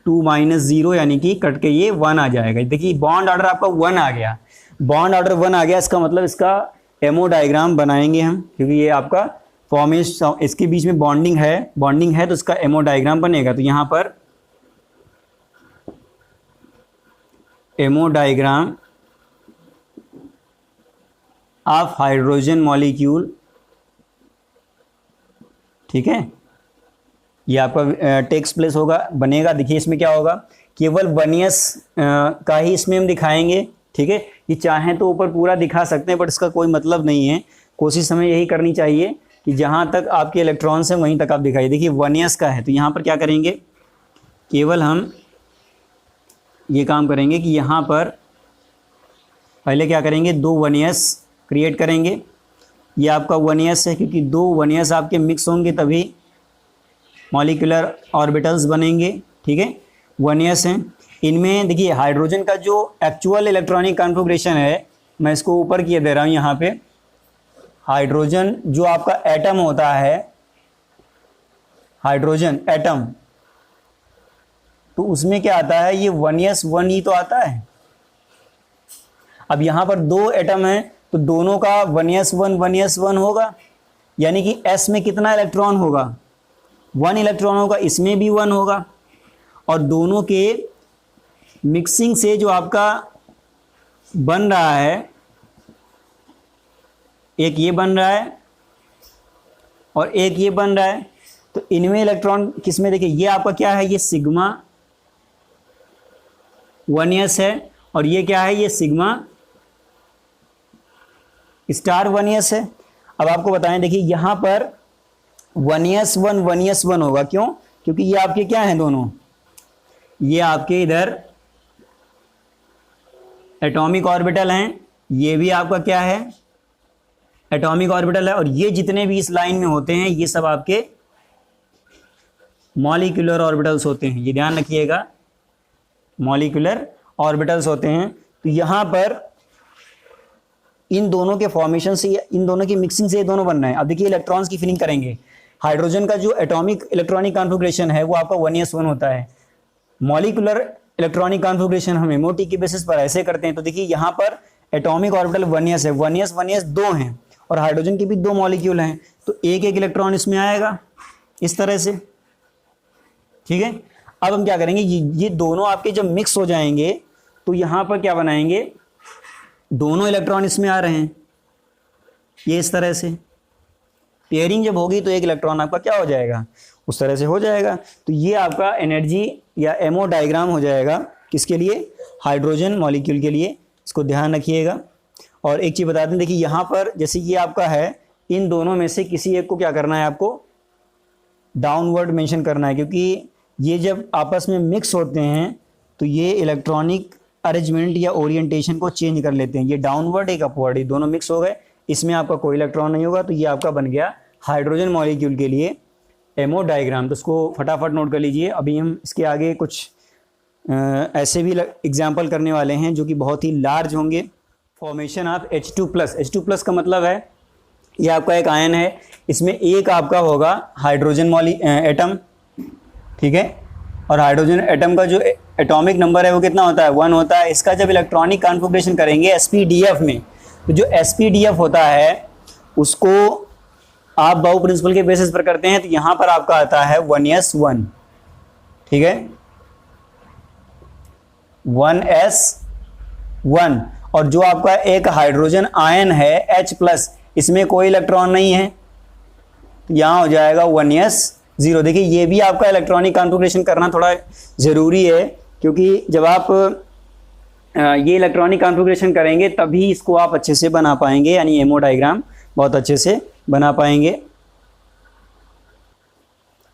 2 - 0, यानी कि कट के ये 1 आ जाएगा। देखिए बॉन्ड ऑर्डर आपका 1 आ गया। बॉन्ड ऑर्डर 1 आ गया, इसका मतलब इसका एमओ डायग्राम बनाएंगे हम, क्योंकि ये आपका फॉर्मेशन, इसके बीच में बॉन्डिंग है तो इसका एमओ डायग्राम बनेगा। तो यहाँ पर ammo diagram of hydrogen molecule, ठीक है, ये आपका टेक्स्ट प्लेस होगा, बनेगा। देखिए इसमें क्या होगा, केवल 1s का ही इसमें हम दिखाएंगे, ठीक है। ये चाहें तो ऊपर पूरा दिखा सकते हैं, बट इसका कोई मतलब नहीं है। कोशिश हमें यही करनी चाहिए कि जहाँ तक आपके इलेक्ट्रॉन्स हैं वहीं तक आप दिखाइए। देखिए 1s का है, तो यहाँ पर क्या करेंगे, केवल हम ये काम करेंगे कि यहाँ पर पहले क्या करेंगे, 2 1s क्रिएट करेंगे। ये आपका 1s है, क्योंकि 2 1s आपके मिक्स होंगे तभी मॉलिक्यूलर ऑर्बिटल्स बनेंगे, ठीक है। 1s हैं, इनमें देखिए हाइड्रोजन का जो एक्चुअल इलेक्ट्रॉनिक कॉन्फ़िगरेशन है, मैं इसको ऊपर किए दे रहा हूँ यहाँ पे। हाइड्रोजन जो आपका एटम होता है, हाइड्रोजन एटम, तो उसमें क्या आता है, ये 1s 1 ही तो आता है। अब यहाँ पर 2 एटम हैं, तो दोनों का 1s 1 होगा, यानी कि s में कितना इलेक्ट्रॉन होगा, 1 इलेक्ट्रॉन होगा, इसमें भी 1 होगा। और दोनों के मिक्सिंग से जो आपका बन रहा है, एक ये बन रहा है और एक ये बन रहा है, तो इनमें इलेक्ट्रॉन किस में, देखिए ये आपका क्या है, ये सिग्मा 1s है, और ये क्या है, ये सिग्मा स्टार 1s है। अब आपको बताएं, देखिए यहाँ पर 1s 1 होगा, क्यों, क्योंकि ये आपके क्या हैं दोनों, ये आपके इधर एटॉमिक ऑर्बिटल हैं, ये भी आपका क्या है, एटॉमिक ऑर्बिटल है, और ये जितने भी इस लाइन में होते हैं ये सब आपके मॉलिक्यूलर ऑर्बिटल्स होते हैं। ये ध्यान रखिएगा, मॉलिक्यूलर ऑर्बिटल्स होते हैं। तो यहाँ पर इन दोनों के फॉर्मेशन से, इन दोनों की मिक्सिंग से ये दोनों बन रहे हैं। अब देखिए इलेक्ट्रॉन्स की फिलिंग करेंगे। हाइड्रोजन का जो एटॉमिक इलेक्ट्रॉनिक कॉन्फ़िगरेशन है वो आपका 1s 1 होता है। मॉलिक्यूलर इलेक्ट्रॉनिक कॉन्फ़िगरेशन हम एमओटी के बेसिस पर ऐसे करते हैं। तो देखिए यहाँ पर एटॉमिक ऑर्बिटल 1s है, 1s 2 हैं, और हाइड्रोजन के भी 2 मॉलिक्यूल हैं, तो एक एक इलेक्ट्रॉन इसमें आएगा इस तरह से, ठीक है। अब हम क्या करेंगे, ये दोनों आपके जब मिक्स हो जाएंगे तो यहाँ पर क्या बनाएंगे, दोनों इलेक्ट्रॉन इसमें आ रहे हैं ये इस तरह से, पेयरिंग जब होगी तो एक इलेक्ट्रॉन आपका क्या हो जाएगा, उस तरह से हो जाएगा। तो ये आपका एनर्जी या एमओ डायग्राम हो जाएगा किसके लिए, हाइड्रोजन मॉलिक्यूल के लिए, इसको ध्यान रखिएगा। और एक चीज़ बता दें, देखिए यहाँ पर जैसे ये आपका है, इन दोनों में से किसी एक को क्या करना है, आपको डाउनवर्ड मेंशन करना है, क्योंकि ये जब आपस में मिक्स होते हैं तो ये इलेक्ट्रॉनिक अरेंजमेंट या ओरिएंटेशन को चेंज कर लेते हैं। ये डाउनवर्ड एक अपवर्ड, ये दोनों मिक्स हो गए, इसमें आपका कोई इलेक्ट्रॉन नहीं होगा। तो ये आपका बन गया हाइड्रोजन मॉलिक्यूल के लिए एमओ डायग्राम। तो इसको फटाफट नोट कर लीजिए। अभी हम इसके आगे कुछ ऐसे भी एग्जाम्पल करने वाले हैं जो कि बहुत ही लार्ज होंगे। Formation of H2+। H2+ का मतलब है ये आपका एक आयन है, इसमें एक आपका होगा हाइड्रोजन एटम, ठीक है। और हाइड्रोजन एटम का जो एटॉमिक नंबर है वो कितना होता है, 1 होता है। इसका जब इलेक्ट्रॉनिक कॉन्फ़िगरेशन करेंगे sp-df में, तो जो sp-df होता है उसको आप बाउ प्रिंसिपल के बेसिस पर करते हैं, तो यहाँ पर आपका आता है 1s1, ठीक है, 1s1। और जो आपका एक हाइड्रोजन आयन है H+, इसमें कोई इलेक्ट्रॉन नहीं है, यहाँ हो जाएगा 1s0। देखिए ये भी आपका इलेक्ट्रॉनिक कॉन्फ़िगरेशन करना थोड़ा ज़रूरी है, क्योंकि जब आप ये इलेक्ट्रॉनिक कॉन्फ़िगरेशन करेंगे तभी इसको आप अच्छे से बना पाएंगे, यानी एमओ डायग्राम बहुत अच्छे से बना पाएंगे।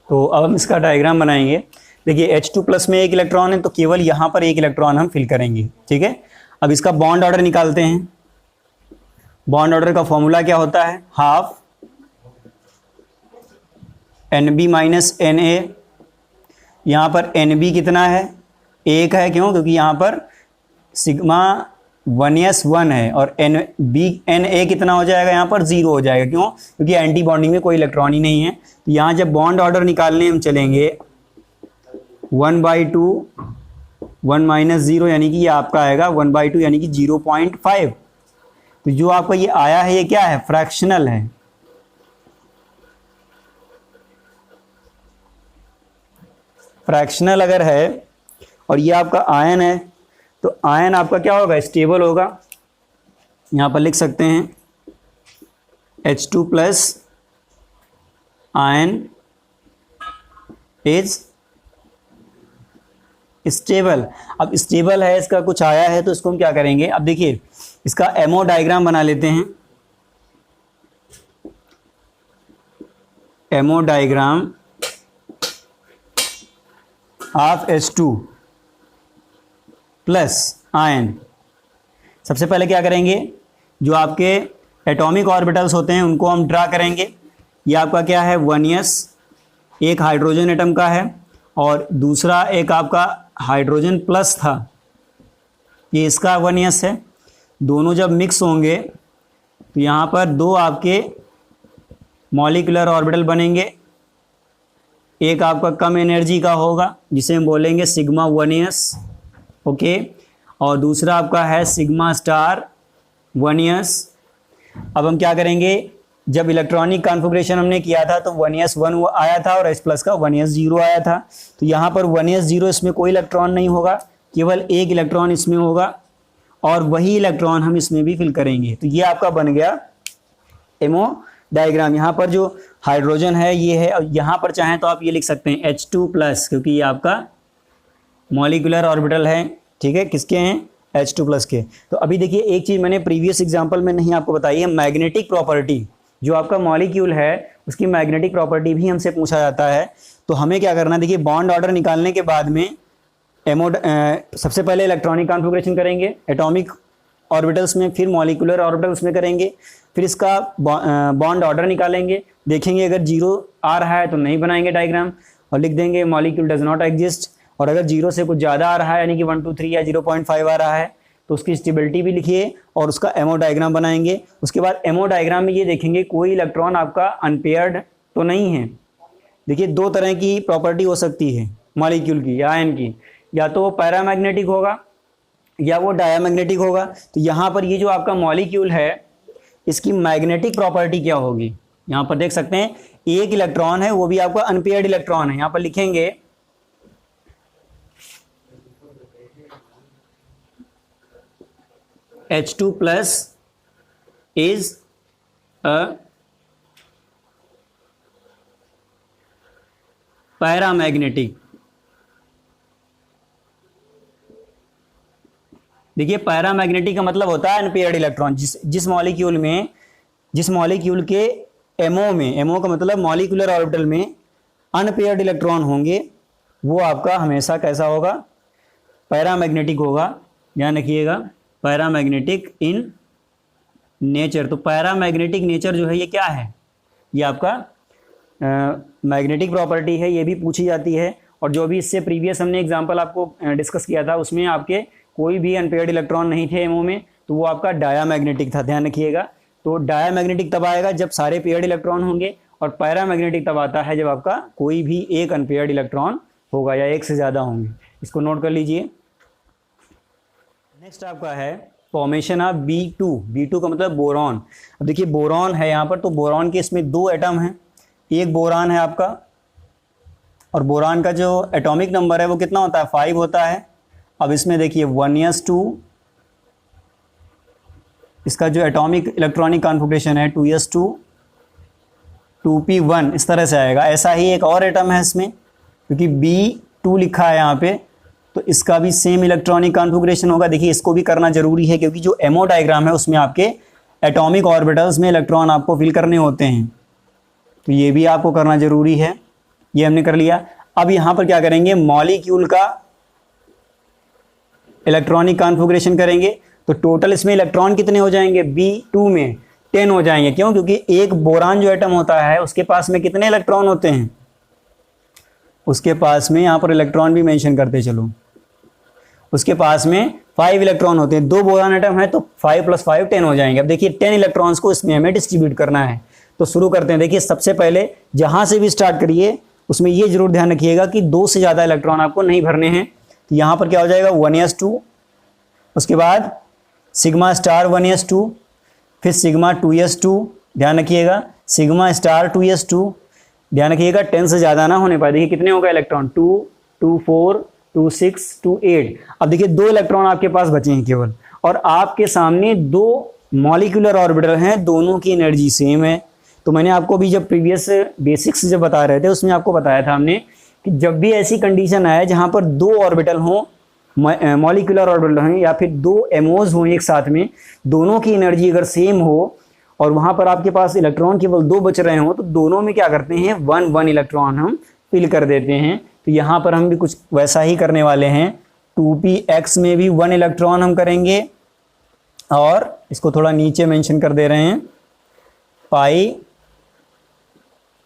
तो अब हम इसका डायग्राम बनाएंगे। देखिए H2+ में एक इलेक्ट्रॉन है, तो केवल यहाँ पर एक इलेक्ट्रॉन हम फिल करेंगे, ठीक है। अब इसका बॉन्ड ऑर्डर निकालते हैं। बॉन्ड ऑर्डर का फॉर्मूला क्या होता है, हाफ NB माइनस NA। यहाँ पर NB कितना है, 1 है, क्यों, क्योंकि यहाँ पर सिग्मा 1s1 है, और NA कितना हो जाएगा, यहाँ पर 0 हो जाएगा, क्यों, क्योंकि एंटी बॉन्डिंग में कोई इलेक्ट्रॉन ही नहीं है। तो यहाँ जब बॉन्ड ऑर्डर निकालने हम चलेंगे 1/2 1 - 0, यानी कि ये आपका आएगा 1/2 यानी कि 0.5। तो जो आपका ये आया है ये क्या है, फ्रैक्शनल है। फ्रैक्शनल अगर है और ये आपका आयन है, तो आयन आपका क्या होगा, स्टेबल होगा। यहाँ पर लिख सकते हैं H2+ आयन इज स्टेबल। अब स्टेबल है, इसका कुछ आया है, तो इसको हम क्या करेंगे, अब देखिए इसका एमओ डायग्राम बना लेते हैं। Ammo diagram of H2+ ion. सबसे पहले क्या करेंगे, जो आपके एटॉमिक ऑर्बिटल्स होते हैं उनको हम ड्रा करेंगे। ये आपका क्या है, 1s, एक हाइड्रोजन एटम का है, और दूसरा एक आपका हाइड्रोजन प्लस था, ये इसका 1s है। दोनों जब मिक्स होंगे तो यहाँ पर दो आपके मॉलिक्यूलर ऑर्बिटल बनेंगे। एक आपका कम एनर्जी का होगा जिसे हम बोलेंगे सिग्मा 1s, ओके, और दूसरा आपका है सिग्मा स्टार 1s। अब हम क्या करेंगे, जब इलेक्ट्रॉनिक कॉन्फ़िगरेशन हमने किया था तो 1s1 आया था और H+ का 1s0 आया था। तो यहाँ पर 1s0 इसमें कोई इलेक्ट्रॉन नहीं होगा, केवल एक इलेक्ट्रॉन इसमें होगा, और वही इलेक्ट्रॉन हम इसमें भी फिल करेंगे। तो ये आपका बन गया एमओ डायग्राम। यहाँ पर जो हाइड्रोजन है ये है, और यहाँ पर चाहें तो आप ये लिख सकते हैं H2+, क्योंकि ये आपका मॉलिक्यूलर ऑर्बिटल है, ठीक है, किसके हैं, H2+ के। तो अभी देखिए एक चीज़ मैंने प्रीवियस एग्जाम्पल में नहीं आपको बताई है, मैग्नेटिक प्रॉपर्टी। जो आपका मॉलिक्यूल है उसकी मैग्नेटिक प्रॉपर्टी भी हमसे पूछा जाता है। तो हमें क्या करना है, देखिए बॉन्ड ऑर्डर निकालने के बाद में सबसे पहले इलेक्ट्रॉनिक कॉन्फ़िगरेशन करेंगे एटॉमिक ऑर्बिटल्स में, फिर मॉलिक्यूलर ऑर्बिटल्स में करेंगे, फिर इसका बॉन्ड ऑर्डर निकालेंगे, देखेंगे अगर 0 आ रहा है तो नहीं बनाएंगे डायग्राम, और लिख देंगे मॉलिक्यूल डज नॉट एग्जिस्ट। और अगर 0 से कुछ ज़्यादा आ रहा है, यानी कि 1 2 3 या 0.5 आ रहा है, तो उसकी स्टेबिलिटी भी लिखिए और उसका एमओ डायग्राम बनाएंगे। उसके बाद एमओ डायग्राम में ये देखेंगे कोई इलेक्ट्रॉन आपका अनपेयर्ड तो नहीं है। देखिए दो तरह की प्रॉपर्टी हो सकती है मॉलिक्यूल की या आयन की, या तो वो पैरामैग्नेटिक होगा या वो डायामैग्नेटिक होगा। तो यहाँ पर ये जो आपका मॉलिक्यूल है इसकी मैग्नेटिक प्रॉपर्टी क्या होगी, यहाँ पर देख सकते हैं एक इलेक्ट्रॉन है, वो भी आपका अनपेयर्ड इलेक्ट्रॉन है। यहाँ पर लिखेंगे H2+ is a पैरामैग्नेटिक। देखिए पैरामैग्नेटिक का मतलब होता है अनपेयर्ड इलेक्ट्रॉन। जिस मॉलिक्यूल के एमओ में, एमओ का मतलब मॉलिक्यूलर ऑर्बिटल में अनपेयर्ड इलेक्ट्रॉन होंगे, वो आपका हमेशा कैसा होगा, पैरामैग्नेटिक होगा। ध्यान रखिएगा, पैरामैग्नेटिक इन नेचर। तो पैरामैग्नेटिक नेचर जो है ये क्या है, ये आपका मैग्नेटिक प्रॉपर्टी है, ये भी पूछी जाती है। और जो भी इससे प्रीवियस हमने एग्जांपल आपको डिस्कस किया था उसमें आपके कोई भी अनपेयर्ड इलेक्ट्रॉन नहीं थे एमओ में, तो वो आपका डायामैग्नेटिक था। ध्यान रखिएगा, तो डायामैग्नेटिक तब आएगा जब सारे पेयर्ड इलेक्ट्रॉन होंगे, और पैरामैग्नेटिक तब आता है जब आपका कोई भी एक अनपेयर्ड इलेक्ट्रॉन होगा या एक से ज़्यादा होंगे। इसको नोट कर लीजिए। नेक्स्ट आपका है फॉर्मेशन ऑफ B2। B2 का मतलब बोरॉन। अब देखिए बोरॉन है यहाँ पर, तो बोरॉन के इसमें 2 एटम हैं। एक बोरान है आपका, और बोरान का जो एटॉमिक नंबर है वो कितना होता है, 5 होता है। अब इसमें देखिए 1s2, इसका जो एटॉमिक इलेक्ट्रॉनिक कॉन्फ़िगरेशन है 2s2, 2p1, इस तरह से आएगा। ऐसा ही एक और एटम है इसमें, क्योंकि B2 लिखा है यहाँ पे, तो इसका भी सेम इलेक्ट्रॉनिक कॉन्फ़िगरेशन होगा। देखिए इसको भी करना जरूरी है, क्योंकि जो एमओ डायग्राम है उसमें आपके एटॉमिक ऑर्बिटल्स में इलेक्ट्रॉन आपको फिल करने होते हैं, तो ये भी आपको करना जरूरी है। ये हमने कर लिया। अब यहाँ पर क्या करेंगे, मॉलिक्यूल का इलेक्ट्रॉनिक कॉन्फ़िगरेशन करेंगे। तो टोटल इसमें इलेक्ट्रॉन कितने हो जाएंगे, B2 में 10 हो जाएंगे। क्यों, क्योंकि एक बोरान जो एटम होता है उसके पास में कितने इलेक्ट्रॉन होते हैं, उसके पास में, यहाँ पर इलेक्ट्रॉन भी मेंशन करते चलो, उसके पास में 5 इलेक्ट्रॉन होते हैं। 2 बोरान एटम है तो 5 + 5 10 हो जाएंगे। अब देखिए 10 इलेक्ट्रॉन्स को इसमें हमें डिस्ट्रीब्यूट करना है, तो शुरू करते हैं। देखिए सबसे पहले जहां से भी स्टार्ट करिए उसमें ये जरूर ध्यान रखिएगा कि 2 से ज़्यादा इलेक्ट्रॉन आपको नहीं भरने हैं। तो यहाँ पर क्या हो जाएगा, 1s2, उसके बाद सिग्मा स्टार 1s2, फिर सिग्मा 2s2, ध्यान रखिएगा, सिग्मा स्टार 2s2, ध्यान रखिएगा 10 से ज़्यादा ना होने पाए। देखिए कितने होगा इलेक्ट्रॉन, 2, 2, 4, 2, 6, 2, 8। अब देखिए 2 इलेक्ट्रॉन आपके पास बचे हैं केवल, और आपके सामने 2 मॉलिक्यूलर ऑर्बिटल हैं, दोनों की एनर्जी सेम है। तो मैंने आपको भी जब प्रीवियस बेसिक्स जब बता रहे थे उसमें आपको बताया था हमने कि जब भी ऐसी कंडीशन आए जहाँ पर 2 ऑर्बिटल हों, मॉलिक्यूलर ऑर्बिटल हों, या फिर 2 एमओज हों एक साथ में, दोनों की एनर्जी अगर सेम हो और वहाँ पर आपके पास इलेक्ट्रॉन केवल 2 बच रहे हों, तो दोनों में क्या करते हैं, 1 इलेक्ट्रॉन हम फिल कर देते हैं। तो यहाँ पर हम भी कुछ वैसा ही करने वाले हैं। 2px में भी 1 इलेक्ट्रॉन हम करेंगे, और इसको थोड़ा नीचे मेंशन कर दे रहे हैं, पाई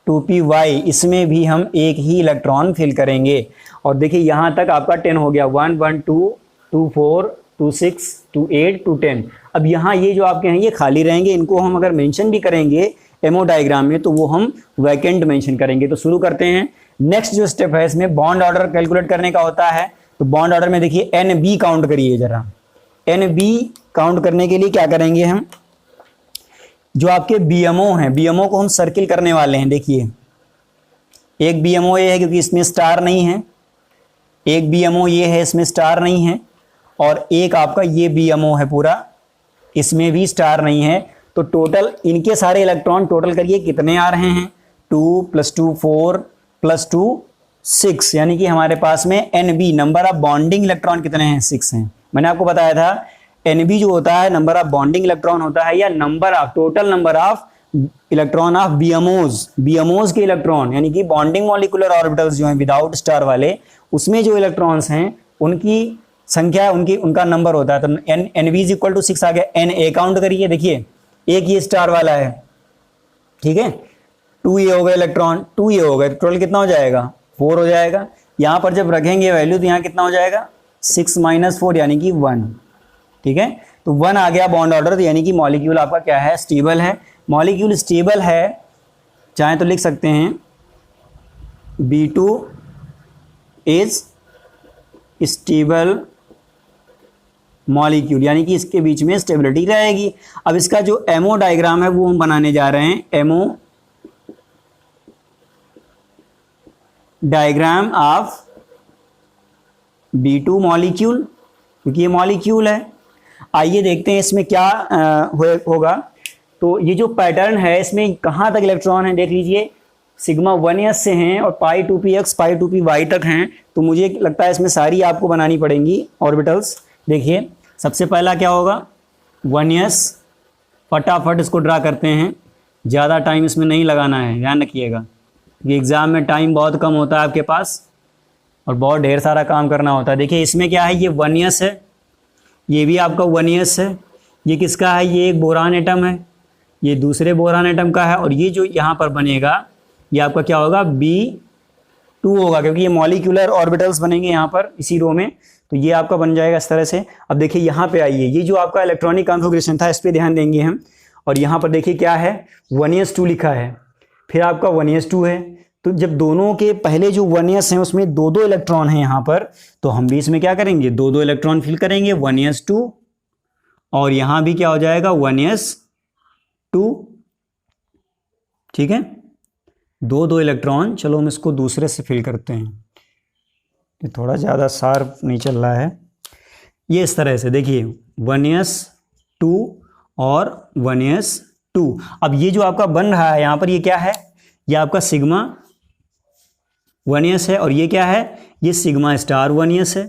2py, इसमें भी हम एक ही इलेक्ट्रॉन फिल करेंगे। और देखिए यहाँ तक आपका 10 हो गया, 1, 1, 2, 2, 4, 2, 6, 2, 8, 2, 10। अब यहाँ ये जो आपके हैं ये खाली रहेंगे, इनको हम अगर मेंशन भी करेंगे एमओ डायग्राम में तो वो हम वैकेंट मेंशन करेंगे। तो शुरू करते हैं। नेक्स्ट जो स्टेप है इसमें बॉन्ड ऑर्डर कैलकुलेट करने का होता है। तो बॉन्ड ऑर्डर में देखिए NB काउंट करिए जरा। NB काउंट करने के लिए क्या करेंगे हम, जो आपके BMO हैं, BMO को हम सर्किल करने वाले हैं। देखिए एक BMO ये है क्योंकि इसमें स्टार नहीं है, एक BMO ये है इसमें स्टार नहीं है, और एक आपका ये BMO है पूरा, इसमें भी स्टार नहीं है। तो टोटल इनके सारे इलेक्ट्रॉन टोटल करिए कितने आ रहे हैं, 2 + 2 4 + 2 6, यानी कि हमारे पास में NB number of bonding electron कितने हैं, 6 हैं। मैंने आपको बताया था NB जो होता है नंबर ऑफ बॉन्डिंग इलेक्ट्रॉन होता है, या number of total number of electron of BMOs के इलेक्ट्रॉन, यानी कि बॉन्डिंग मॉलिक्यूलर ऑर्बिटल्स जो हैं विदाउट स्टार वाले, उसमें जो इलेक्ट्रॉन्स हैं उनकी संख्या, उनका नंबर होता है। तो NB = 6 आ गया। NA काउंट करिए, देखिए एक ये स्टार वाला है, ठीक है, 2 ये हो गए इलेक्ट्रॉन, 2 ये हो गए, टोटल कितना हो जाएगा, 4 हो जाएगा। यहाँ पर जब रखेंगे वैल्यू तो यहाँ कितना हो जाएगा, 6 - 4 यानी कि 1, ठीक है। तो 1 आ गया बॉन्ड ऑर्डर, यानी कि मॉलिक्यूल आपका क्या है, स्टेबल है। मॉलिक्यूल स्टेबल है, चाहे तो लिख सकते हैं B2 इज स्टेबल मॉलिक्यूल, यानी कि इसके बीच में स्टेबिलिटी रहेगी। अब इसका जो एमओ डायग्राम है वो हम बनाने जा रहे हैं, ammo diagram of B2 molecule, क्योंकि ये मॉलिक्यूल है। आइए देखते हैं इसमें क्या होगा। तो ये जो पैटर्न है इसमें कहाँ तक इलेक्ट्रॉन है, देख लीजिए सिग्मा 1s से हैं और पाई 2px पाई 2py तक हैं, तो मुझे लगता है इसमें सारी आपको बनानी पड़ेंगी ऑर्बिटल्स। देखिए सबसे पहला क्या होगा 1s, फटाफट इसको ड्रा करते हैं, ज़्यादा टाइम इसमें नहीं लगाना है, ध्यान रखिएगा कि एग्ज़ाम में टाइम बहुत कम होता है आपके पास और बहुत ढेर सारा काम करना होता है। देखिए इसमें क्या है, ये 1s है, ये भी आपका 1s है, ये किसका है, ये एक बोरान एटम है, ये दूसरे बोरान एटम का है, और ये जो यहाँ पर बनेगा ये आपका क्या होगा B2 होगा, क्योंकि ये मॉलिक्यूलर ऑर्बिटल्स बनेंगे यहाँ पर इसी रो में, तो ये आपका बन जाएगा इस तरह से। अब देखिए यहाँ पे आइए, ये जो आपका इलेक्ट्रॉनिक कॉन्फ़िगरेशन था इस पर ध्यान देंगे हम, और यहाँ पर देखिए क्या है 1s2 लिखा है, फिर आपका 1s2 है, तो जब दोनों के पहले जो 1s हैं उसमें 2-2 इलेक्ट्रॉन हैं यहाँ पर, तो हम भी इसमें क्या करेंगे 2-2 इलेक्ट्रॉन फिल करेंगे 1s2, और यहाँ भी क्या हो जाएगा 1s2, ठीक है, 2-2 इलेक्ट्रॉन। चलो हम इसको दूसरे से फिल करते हैं, ये थोड़ा ज़्यादा शार्प नहीं चल रहा है, ये इस तरह से देखिए 1s2 और 1s2। अब ये जो आपका बन रहा है यहाँ पर, ये क्या है, ये आपका सिग्मा 1s है, और ये क्या है, ये सिग्मा स्टार 1s है।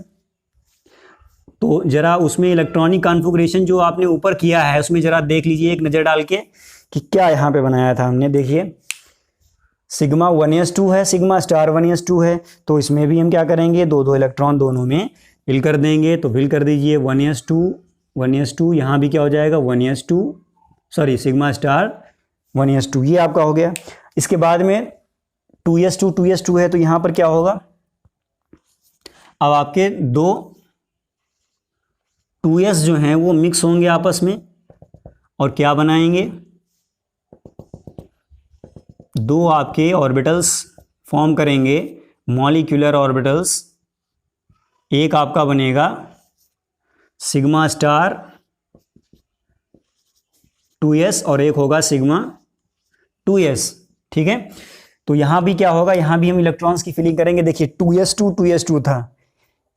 तो ज़रा उसमें इलेक्ट्रॉनिक कॉन्फ़िगरेशन जो आपने ऊपर किया है उसमें ज़रा देख लीजिए एक नज़र डाल के कि क्या यहाँ पे बनाया था हमने। देखिए सिग्मा 1s2 है, सिग्मा स्टार 1s2 है, तो इसमें भी हम क्या करेंगे 2-2 इलेक्ट्रॉन दोनों में फिल कर देंगे। तो फिल कर दीजिए 1s2, यहाँ भी क्या हो जाएगा 1s2, sorry sigma star 1s2, ये आपका हो गया। इसके बाद में 2s2 है, तो यहाँ पर क्या होगा, अब आपके दो 2s जो हैं वो मिक्स होंगे आपस में और क्या बनाएंगे, दो आपके ऑर्बिटल्स फॉर्म करेंगे, मॉलिक्यूलर ऑर्बिटल्स। एक आपका बनेगा सिग्मा स्टार 2s और एक होगा सिग्मा 2s, ठीक है। तो यहाँ भी क्या होगा, यहाँ भी हम इलेक्ट्रॉन्स की फिलिंग करेंगे। देखिए 2s2 था,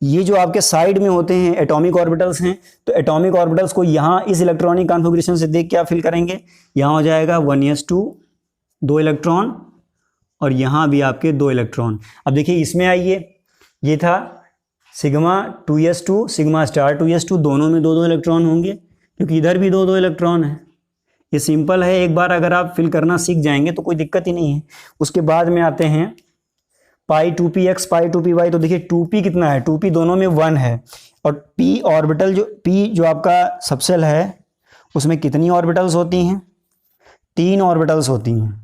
ये जो आपके साइड में होते हैं एटॉमिक ऑर्बिटल्स हैं, तो एटॉमिक ऑर्बिटल्स को यहाँ इस इलेक्ट्रॉनिक कॉन्फ़िगरेशन से देख क्या फिल करेंगे, यहाँ हो जाएगा 1s2 2 इलेक्ट्रॉन और यहाँ भी आपके 2 इलेक्ट्रॉन। अब देखिए इसमें आइए, ये था sigma 2s2 sigma star 2s2, दोनों में 2-2 इलेक्ट्रॉन होंगे क्योंकि इधर भी 2-2 इलेक्ट्रॉन है। ये सिंपल है, एक बार अगर आप फिल करना सीख जाएंगे तो कोई दिक्कत ही नहीं है। उसके बाद में आते हैं पाई 2px पाई 2py, तो देखिए 2p कितना है, 2p दोनों में 1 है, और p ऑर्बिटल जो p जो आपका सबसेल है उसमें कितनी ऑर्बिटल्स होती हैं, 3 ऑर्बिटल्स होती हैं।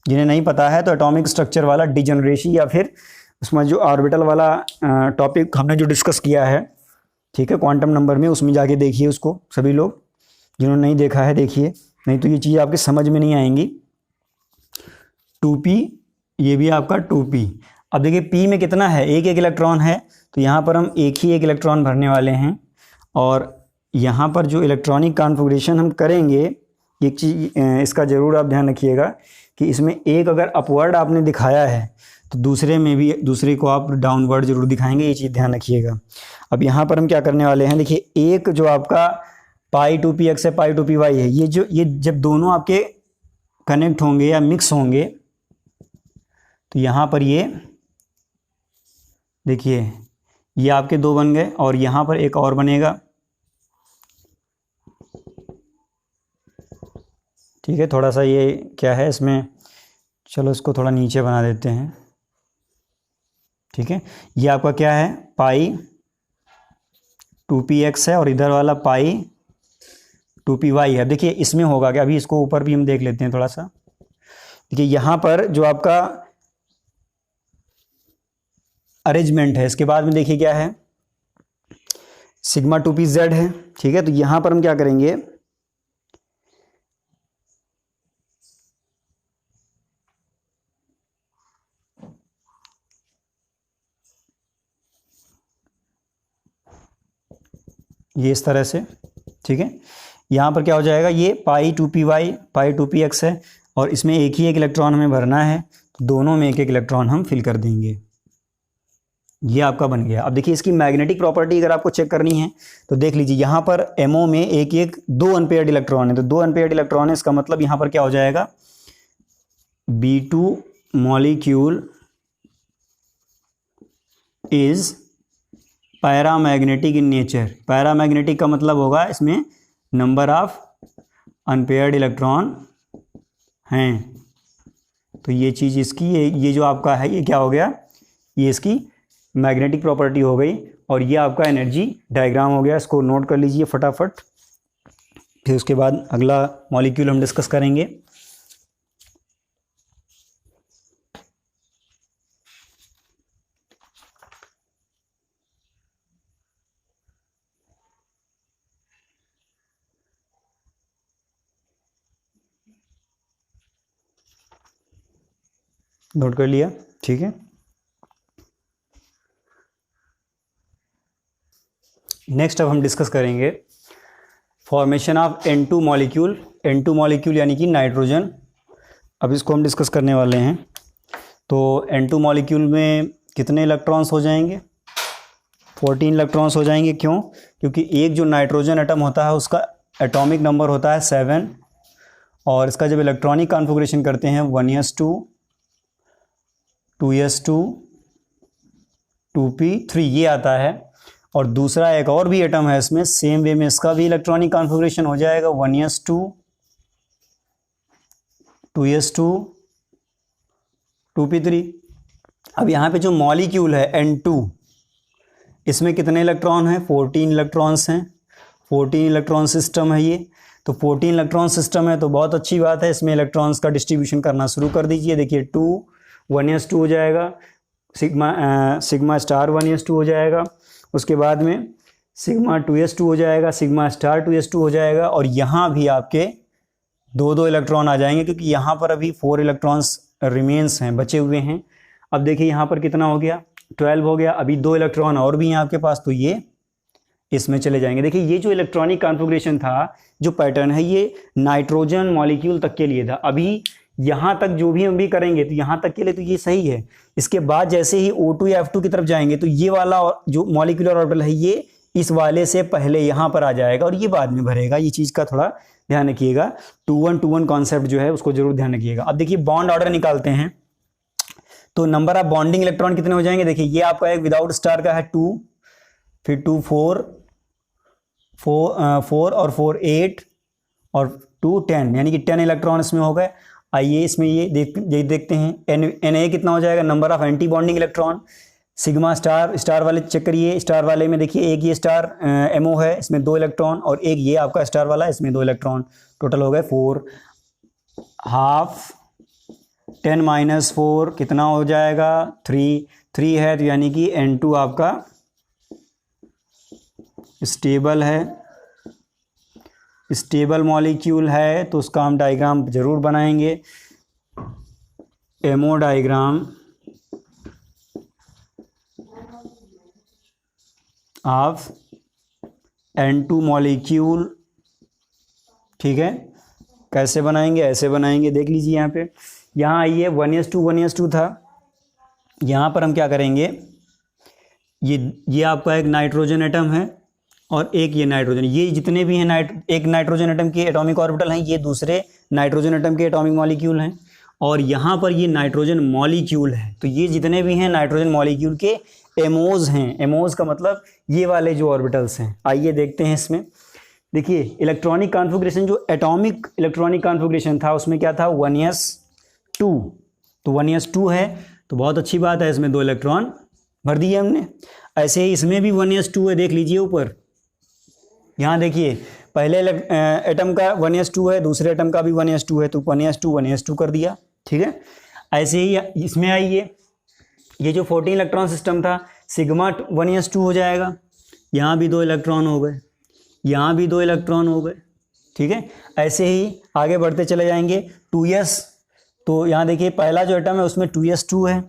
जिन्हें नहीं पता है तो एटॉमिक स्ट्रक्चर वाला डिजनरेशन या फिर उसमें जो ऑर्बिटल वाला टॉपिक हमने जो डिस्कस किया है, ठीक है, क्वांटम नंबर में, उसमें जाके देखिए उसको, सभी लोग जिन्होंने नहीं देखा है देखिए, नहीं तो ये चीज़ आपके समझ में नहीं आएंगी। 2p, ये भी आपका 2p। अब देखिए p में कितना है, एक इलेक्ट्रॉन है, तो यहाँ पर हम एक ही इलेक्ट्रॉन भरने वाले हैं। और यहाँ पर जो इलेक्ट्रॉनिक कॉन्फ़िगरेशन हम करेंगे, एक चीज़ इसका ज़रूर आप ध्यान रखिएगा कि इसमें एक अगर अपवर्ड आपने दिखाया है तो दूसरे में भी दूसरे को आप डाउनवर्ड जरूर दिखाएंगे, ये चीज़ ध्यान रखिएगा। अब यहाँ पर हम क्या करने वाले हैं, देखिए एक जो आपका पाई 2px है पाई 2py है, ये जब दोनों आपके कनेक्ट होंगे या मिक्स होंगे तो यहाँ पर ये देखिए ये आपके 2 बन गए और यहाँ पर एक और बनेगा, ठीक है। थोड़ा सा ये क्या है इसमें, चलो इसको थोड़ा नीचे बना देते हैं, ठीक है। ये आपका क्या है, पाई 2px है और इधर वाला पाई 2py है। देखिए इसमें होगा क्या, अभी इसको ऊपर भी हम देख लेते हैं थोड़ा सा। देखिए यहाँ पर जो आपका अरेंजमेंट है, इसके बाद में देखिए क्या है, सिग्मा 2pz है, ठीक है। तो यहाँ पर हम क्या करेंगे, ये इस तरह से, ठीक है। यहाँ पर क्या हो जाएगा, ये पाई 2py पाई 2px है और इसमें एक ही इलेक्ट्रॉन हमें भरना है, तो दोनों में एक इलेक्ट्रॉन हम फिल कर देंगे। ये आपका बन गया। अब देखिए इसकी मैग्नेटिक प्रॉपर्टी अगर आपको चेक करनी है तो देख लीजिए, यहाँ पर MO में एक 2 अनपेयर्ड इलेक्ट्रॉन है, तो 2 अनपेयर्ड इलेक्ट्रॉन है, इसका मतलब यहाँ पर क्या हो जाएगा, B2 molecule is paramagnetic in nature. Paramagnetic का मतलब होगा इसमें नंबर ऑफ अनपेयर्ड इलेक्ट्रॉन हैं। तो ये चीज़ इसकी ये जो आपका है ये क्या हो गया, ये इसकी मैग्नेटिक प्रॉपर्टी हो गई और ये आपका एनर्जी डायग्राम हो गया। इसको नोट कर लीजिए फटाफट, फिर उसके बाद अगला मॉलिक्यूल हम डिस्कस करेंगे। नोट कर लिया, ठीक है। नेक्स्ट अब हम डिस्कस करेंगे formation of N2 molecule. N2 molecule यानी कि नाइट्रोजन। अब इसको हम डिस्कस करने वाले हैं। तो N2 मॉलिक्यूल में कितने इलेक्ट्रॉन्स हो जाएंगे? 14 इलेक्ट्रॉन्स हो जाएंगे। क्यों? क्योंकि एक जो नाइट्रोजन एटम होता है उसका एटॉमिक नंबर होता है 7 और इसका जब इलेक्ट्रॉनिक कॉन्फ़िगरेशन करते हैं 1s2 2s2 2p3 ये आता है। और दूसरा एक और भी एटम है इसमें, सेम वे में इसका भी इलेक्ट्रॉनिक कॉन्फ़िगरेशन हो जाएगा 1s2 2s2 2p3। अब यहाँ पे जो मॉलिक्यूल है N2 इसमें कितने इलेक्ट्रॉन हैं? 14 इलेक्ट्रॉन्स हैं। 14 इलेक्ट्रॉन सिस्टम है ये। तो 14 इलेक्ट्रॉन सिस्टम है तो बहुत अच्छी बात है, इसमें इलेक्ट्रॉन्स का डिस्ट्रीब्यूशन करना शुरू कर दीजिए। देखिए 2 1s2 हो जाएगा, सिग्मा स्टार 1s2 हो जाएगा, उसके बाद में सिग्मा 2s2 हो जाएगा, सिग्मा स्टार 2s2 हो जाएगा और यहाँ भी आपके 2 इलेक्ट्रॉन आ जाएंगे क्योंकि यहाँ पर अभी 4 इलेक्ट्रॉन्स रिमेन्स हैं, बचे हुए हैं। अब देखिए यहाँ पर कितना हो गया? 12 हो गया। अभी 2 इलेक्ट्रॉन और भी हैं आपके पास, तो ये इसमें चले जाएंगे। देखिए ये जो इलेक्ट्रॉनिक कॉन्फ़िगरेशन था, जो पैटर्न है, ये नाइट्रोजन मॉलिक्यूल तक के लिए था। अभी यहाँ तक जो भी हम भी करेंगे तो यहाँ तक के लिए तो ये सही है। इसके बाद जैसे ही O2 या F2 की तरफ जाएंगे तो ये वाला जो मॉलिक्यूलर ऑर्बिटल है ये इस वाले से पहले यहाँ पर आ जाएगा और ये बाद में भरेगा। ये चीज़ का थोड़ा ध्यान रखिएगा। 2-1-2-1 कॉन्सेप्ट जो है उसको जरूर ध्यान रखिएगा। अब देखिए बॉन्ड ऑर्डर निकालते हैं तो नंबर ऑफ बॉन्डिंग इलेक्ट्रॉन कितने हो जाएंगे? देखिए ये आपका एक विदाउट स्टार का है 2, फिर 2 4 और 4 8 और 2 10, यानी कि 10 इलेक्ट्रॉन इसमें हो गए। आइए इसमें ये देखते हैं Na कितना हो जाएगा, number of anti bonding electron. Sigma star वाले चेक करिए। स्टार वाले में देखिए एक ये स्टार MO है, इसमें 2 इलेक्ट्रॉन और एक ये आपका स्टार वाला, इसमें 2 इलेक्ट्रॉन। टोटल हो गए 4। हाफ 10 - 4 कितना हो जाएगा? 3 है, तो यानी कि N2 आपका स्टेबल है, स्टेबल मॉलिक्यूल है। तो उसका हम डायग्राम जरूर बनाएंगे, MO diagram of N2 molecule. ठीक है, कैसे बनाएंगे? ऐसे बनाएंगे, देख लीजिए यहाँ पे। यहाँ आइए 1s2 था। यहाँ पर हम क्या करेंगे, ये आपका एक नाइट्रोजन एटम है और एक ये नाइट्रोजन, ये जितने भी हैं एक नाइट्रोजन एटम के एटॉमिक ऑर्बिटल हैं, ये दूसरे नाइट्रोजन एटम के एटॉमिक मॉलिक्यूल हैं और यहाँ पर ये नाइट्रोजन मॉलिक्यूल है। तो ये जितने भी हैं नाइट्रोजन मॉलिक्यूल के एमोज हैं। एमोज का मतलब ये वाले जो ऑर्बिटल्स हैं। आइए देखते हैं इसमें। देखिए इलेक्ट्रॉनिक कॉन्फ़िगरेशन, जो एटॉमिक इलेक्ट्रॉनिक कॉन्फ़िगरेशन था उसमें क्या था? 1s2। तो 1s2 है तो बहुत अच्छी बात है, इसमें 2 इलेक्ट्रॉन भर दिए हमने। ऐसे ही इसमें भी 1s2 है, देख लीजिए ऊपर। यहाँ देखिए पहले एटम का 1s2 है, दूसरे एटम का भी 1s2 है, तो 1s2 कर दिया। ठीक है, ऐसे ही इसमें आइए, ये जो 14 इलेक्ट्रॉन सिस्टम था, सिग्मा 1s2 हो जाएगा। यहाँ भी 2 इलेक्ट्रॉन हो गए, यहाँ भी 2 इलेक्ट्रॉन हो गए। ठीक है, ऐसे ही आगे बढ़ते चले जाएंगे। 2s, तो यहाँ देखिए पहला जो एटम है उसमें 2s2 है,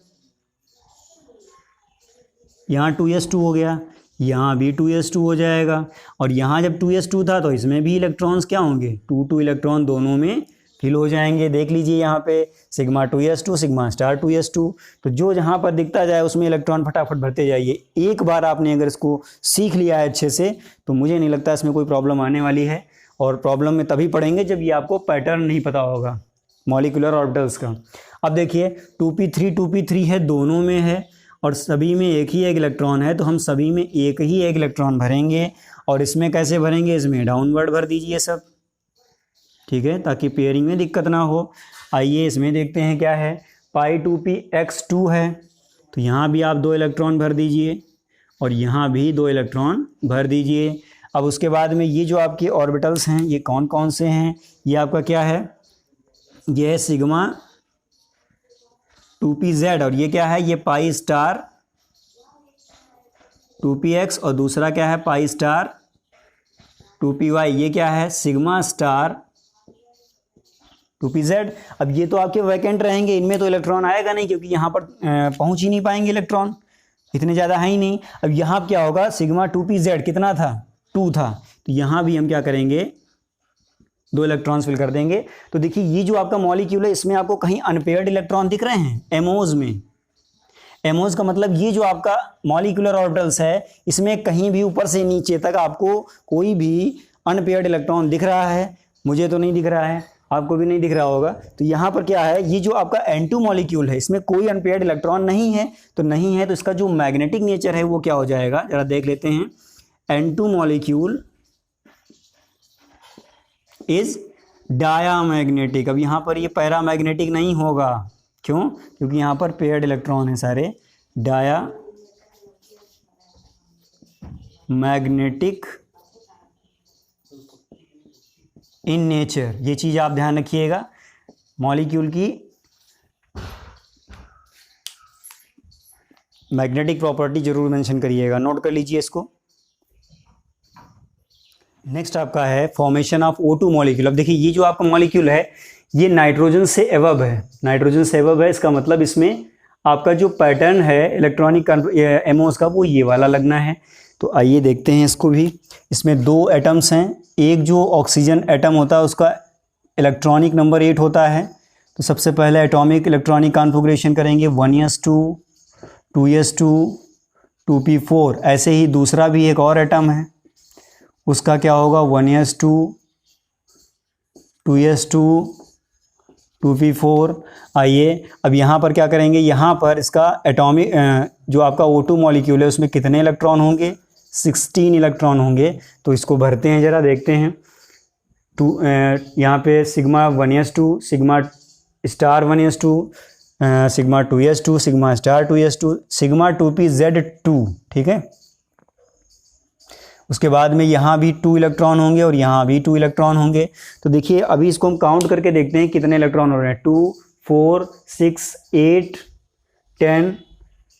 यहाँ 2s2 हो गया, यहाँ भी 2s2 हो जाएगा और यहाँ जब 2s2 था तो इसमें भी इलेक्ट्रॉन्स क्या होंगे? 2 इलेक्ट्रॉन दोनों में फिल हो जाएंगे। देख लीजिए यहाँ पे sigma 2s2 sigma star 2s2। तो जो जहाँ पर दिखता जाए उसमें इलेक्ट्रॉन फटाफट भरते जाइए। एक बार आपने अगर इसको सीख लिया है अच्छे से तो मुझे नहीं लगता इसमें कोई प्रॉब्लम आने वाली है। और प्रॉब्लम में तभी पड़ेंगे जब ये आपको पैटर्न नहीं पता होगा। मॉलिक्यूलर ऑर्बिटल्स का। अब देखिए 2p3 है, दोनों में है और सभी में एक ही एक इलेक्ट्रॉन है, तो हम सभी में एक ही एक इलेक्ट्रॉन भरेंगे। और इसमें कैसे भरेंगे, इसमें डाउनवर्ड भर दीजिए सब, ठीक है, ताकि पेयरिंग में दिक्कत ना हो। आइए इसमें देखते हैं क्या है, π2px2 है, तो यहाँ भी आप 2 इलेक्ट्रॉन भर दीजिए और यहाँ भी 2 इलेक्ट्रॉन भर दीजिए। अब उसके बाद में ये जो आपके ऑर्बिटल्स हैं ये कौन कौन से हैं, ये आपका क्या है, ये है सिग्मा 2pz और ये क्या है, ये पाई स्टार 2px और दूसरा क्या है पाई स्टार 2py, ये क्या है सिग्मा स्टार 2pz। अब ये तो आपके वैकेंट रहेंगे, इनमें तो इलेक्ट्रॉन आएगा नहीं क्योंकि यहाँ पर पहुँच ही नहीं पाएंगे इलेक्ट्रॉन, इतने ज़्यादा है ही नहीं। अब यहाँ क्या होगा, सिग्मा 2pz कितना था, 2 था, तो यहाँ भी हम क्या करेंगे 2 इलेक्ट्रॉन्स फिल कर देंगे। तो देखिए ये जो आपका मॉलिक्यूल है इसमें आपको कहीं अनपेयर्ड इलेक्ट्रॉन दिख रहे हैं एमोज में। एमोज का मतलब ये जो आपका मॉलिक्यूलर ऑर्बिटल्स है इसमें कहीं भी ऊपर से नीचे तक आपको कोई भी अनपेयर्ड इलेक्ट्रॉन दिख रहा है, मुझे तो नहीं दिख रहा है, आपको भी नहीं दिख रहा होगा। तो यहाँ पर क्या है, ये जो आपका N2 मॉलिक्यूल है इसमें कोई अनपेयर्ड इलेक्ट्रॉन नहीं है, तो नहीं है तो इसका जो मैग्नेटिक नेचर है वो क्या हो जाएगा, जरा देख लेते हैं। N2 molecule is diamagnetic. अब यहाँ पर ये पैरामैग्नेटिक नहीं होगा, क्यों, क्योंकि यहाँ पर पेयर्ड इलेक्ट्रॉन है सारे। डाया मैग्नेटिक इन नेचर, ये चीज़ आप ध्यान रखिएगा, मॉलिक्यूल की मैग्नेटिक प्रॉपर्टी जरूर मेंशन करिएगा, नोट कर लीजिए इसको। नेक्स्ट आपका है फॉर्मेशन ऑफ O2 मॉलिक्यूल। अब देखिए ये जो आपका मॉलिक्यूल है ये नाइट्रोजन से एवब है, नाइट्रोजन से एवब है, इसका मतलब इसमें आपका जो पैटर्न है इलेक्ट्रॉनिक एमोस का वो ये वाला लगना है। तो आइए देखते हैं इसको भी। इसमें 2 एटम्स हैं, एक जो ऑक्सीजन एटम होता है उसका इलेक्ट्रॉनिक नंबर 8 होता है, तो सबसे पहले एटॉमिक इलेक्ट्रॉनिक कॉन्फ़िगरेशन करेंगे 1s2 2s2 2p4। ऐसे ही दूसरा भी एक और एटम है उसका क्या होगा 1s2 2s2 2p4। आइए अब यहाँ पर क्या करेंगे, यहाँ पर इसका एटॉमिक जो आपका O2 मॉलिक्यूल है उसमें कितने इलेक्ट्रॉन होंगे, 16 इलेक्ट्रॉन होंगे। तो इसको भरते हैं, ज़रा देखते हैं। यहाँ पे sigma 1s2 sigma star 1s2 sigma 2s2 sigma star 2s2 sigma 2pz2, ठीक है। उसके बाद में यहाँ भी 2 इलेक्ट्रॉन होंगे और यहाँ भी 2 इलेक्ट्रॉन होंगे। तो देखिए अभी इसको हम काउंट करके देखते हैं कितने इलेक्ट्रॉन हो रहे हैं, 2 4 6 8 10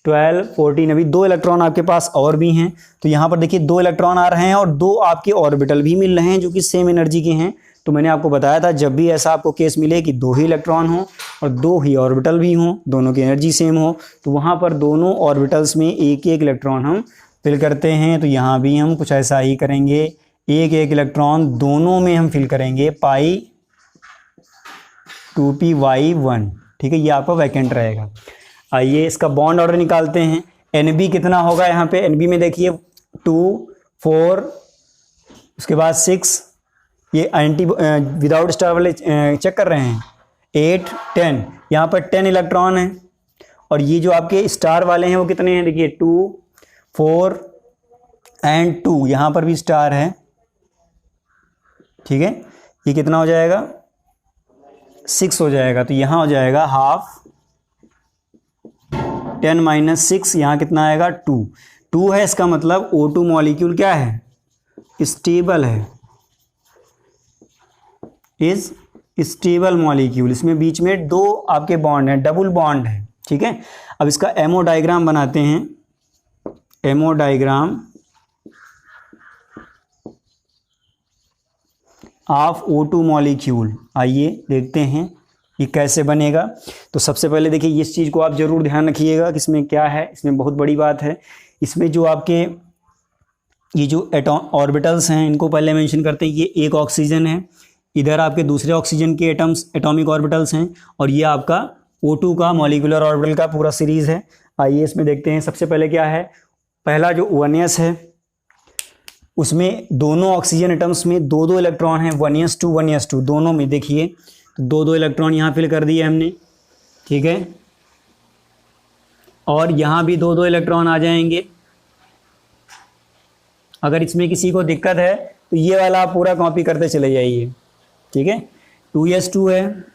12 14। अभी 2 इलेक्ट्रॉन आपके पास और भी हैं, तो यहाँ पर देखिए 2 इलेक्ट्रॉन आ रहे हैं और 2 आपके ऑर्बिटल भी मिल रहे हैं जो कि सेम एनर्जी के हैं। तो मैंने आपको बताया था जब भी ऐसा आपको केस मिले कि 2 ही इलेक्ट्रॉन हो और 2 ही ऑर्बिटल भी हों, दोनों की एनर्जी सेम हो, तो वहाँ पर दोनों ऑर्बिटल्स में एक एक इलेक्ट्रॉन हम फिल करते हैं। तो यहाँ भी हम कुछ ऐसा ही करेंगे, एक एक इलेक्ट्रॉन दोनों में हम फिल करेंगे पाई 2py1, ठीक है, ये आपका वैकेंट रहेगा। आइए इसका बॉन्ड ऑर्डर निकालते हैं। Nb कितना होगा, यहाँ पे Nb में देखिए 2 4 उसके बाद 6, ये एंटी विदाउट स्टार वाले चेक कर रहे हैं, 8 10, यहाँ पर 10 इलेक्ट्रॉन है। और ये जो आपके स्टार वाले हैं वो कितने हैं, देखिए 2 4 एंड 2, यहाँ पर भी स्टार है, ठीक है। ये कितना हो जाएगा 6 हो जाएगा, तो यहाँ हो जाएगा हाफ 10 - 6, यहाँ कितना आएगा 2 है। इसका मतलब O2 मॉलिक्यूल क्या है, स्टेबल है, इज स्टेबल मॉलिक्यूल। इसमें बीच में 2 आपके बॉन्ड हैं, डबल बॉन्ड है, ठीक है। अब इसका एमओ डायग्राम बनाते हैं, ammo diagram of O2 molecule. आइए देखते हैं ये कैसे बनेगा। तो सबसे पहले देखिए इस चीज़ को आप ज़रूर ध्यान रखिएगा कि इसमें क्या है, इसमें बहुत बड़ी बात है। इसमें जो आपके ये जो ऑर्बिटल्स हैं इनको पहले मेंशन करते हैं। ये एक ऑक्सीजन है, इधर आपके दूसरे ऑक्सीजन के एटम्स एटॉमिक ऑर्बिटल्स हैं, और ये आपका O2 का मॉलिक्यूलर ऑर्बिटल का पूरा सीरीज़ है। आइए इसमें देखते हैं। सबसे पहले क्या है, पहला जो 1s है उसमें दोनों ऑक्सीजन एटम्स में 2 इलेक्ट्रॉन हैं, 1s2 1s2 दोनों में। देखिए तो 2 इलेक्ट्रॉन यहाँ फिल कर दिए हमने, ठीक है। और यहाँ भी 2 इलेक्ट्रॉन आ जाएंगे। अगर इसमें किसी को दिक्कत है तो ये वाला आप पूरा कॉपी करते चले जाइए, ठीक है। 2s2 है,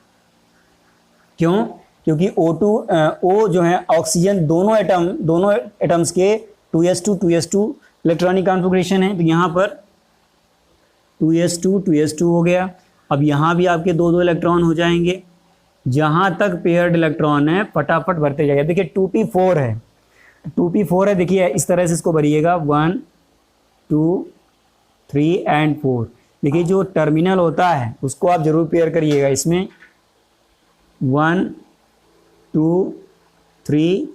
क्यों? क्योंकि O जो है ऑक्सीजन, दोनों एटम्स के 2s2 इलेक्ट्रॉनिक कॉन्फ़िगरेशन है, तो यहाँ पर 2s2 हो गया। अब यहाँ भी आपके 2 इलेक्ट्रॉन हो जाएंगे। जहाँ तक पेयर्ड इलेक्ट्रॉन है फटाफट भरते जाइए। देखिए 2p4 है, 2p4 है, देखिए इस तरह से इसको भरिएगा 1 2 3 एंड 4। देखिए जो टर्मिनल होता है उसको आप जरूर पेयर करिएगा इसमें, 1 2 3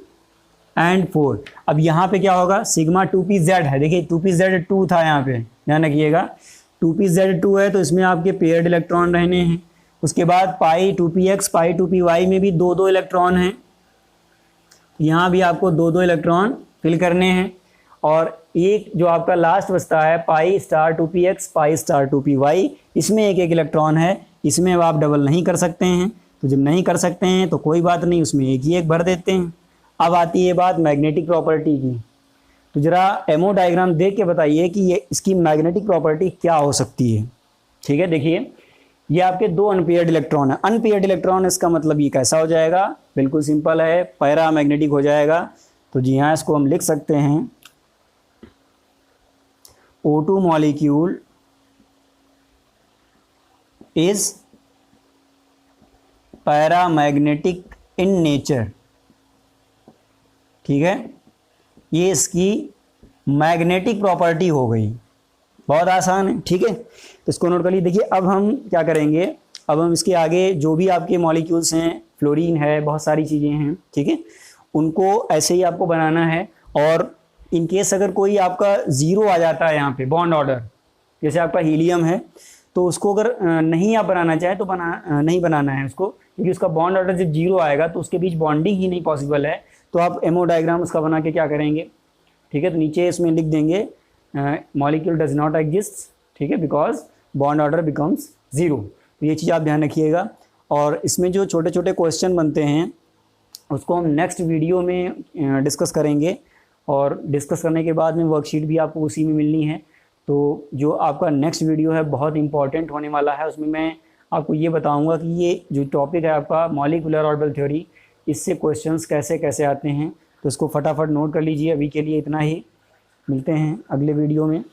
एंड 4। अब यहाँ पे क्या होगा, सिग्मा 2pz है। देखिए 2pz 2 था, यहाँ पे ध्यान रखिएगा 2pz 2 है, तो इसमें आपके पेयर्ड इलेक्ट्रॉन रहने हैं। उसके बाद पाई 2px पाई 2py में भी 2 इलेक्ट्रॉन हैं, यहाँ भी आपको 2 इलेक्ट्रॉन फिल करने हैं। और एक जो आपका लास्ट बचता है pi star 2px pi star 2py, इसमें एक इलेक्ट्रॉन है, इसमें अब आप डबल नहीं कर सकते हैं। तो जब नहीं कर सकते हैं तो कोई बात नहीं, उसमें एक भर देते हैं। अब आती है बात मैग्नेटिक प्रॉपर्टी की। तो जरा एमओ डायग्राम देख के बताइए कि ये इसकी मैग्नेटिक प्रॉपर्टी क्या हो सकती है, ठीक है। देखिए ये आपके 2 अनपेयर्ड इलेक्ट्रॉन है। अनपेयर्ड इलेक्ट्रॉन इसका मतलब ये कैसा हो जाएगा, बिल्कुल सिंपल है, पैरा मैग्नेटिक हो जाएगा। तो जी हाँ, इसको हम लिख सकते हैं O2 molecule is paramagnetic in nature, ठीक है। ये इसकी मैग्नेटिक प्रॉपर्टी हो गई, बहुत आसान है, ठीक है। तो इसको नोट कर लीजिए। देखिए अब हम क्या करेंगे, अब हम इसके आगे जो भी आपके मॉलिक्यूल्स हैं, फ्लोरीन है, बहुत सारी चीज़ें हैं, ठीक है, उनको ऐसे ही आपको बनाना है। और इन केस अगर कोई आपका 0 आ जाता है यहाँ पे बॉन्ड ऑर्डर, जैसे आपका हीलियम है, तो उसको अगर नहीं आप बनाना चाहें तो नहीं बनाना है उसको, क्योंकि उसका बॉन्ड ऑर्डर जब 0 आएगा तो उसके बीच बॉन्डिंग ही नहीं पॉसिबल है। तो आप एमओ डायग्राम उसका बना के क्या करेंगे, ठीक है, तो नीचे इसमें लिख देंगे मॉलिक्यूल डज नॉट एग्जिस्ट, ठीक है, बिकॉज बॉन्ड ऑर्डर बिकम्स 0। तो ये चीज़ आप ध्यान रखिएगा। और इसमें जो छोटे छोटे क्वेश्चन बनते हैं उसको हम नेक्स्ट वीडियो में डिस्कस करेंगे, और डिस्कस करने के बाद में वर्कशीट भी आपको उसी में मिलनी है। तो जो आपका नेक्स्ट वीडियो है बहुत इंपॉर्टेंट होने वाला है, उसमें मैं आपको ये बताऊंगा कि ये जो टॉपिक है आपका मॉलिक्यूलर ऑर्बिटल थ्योरी, इससे क्वेश्चंस कैसे कैसे आते हैं। तो इसको फटाफट नोट कर लीजिए। अभी के लिए इतना ही, मिलते हैं अगले वीडियो में।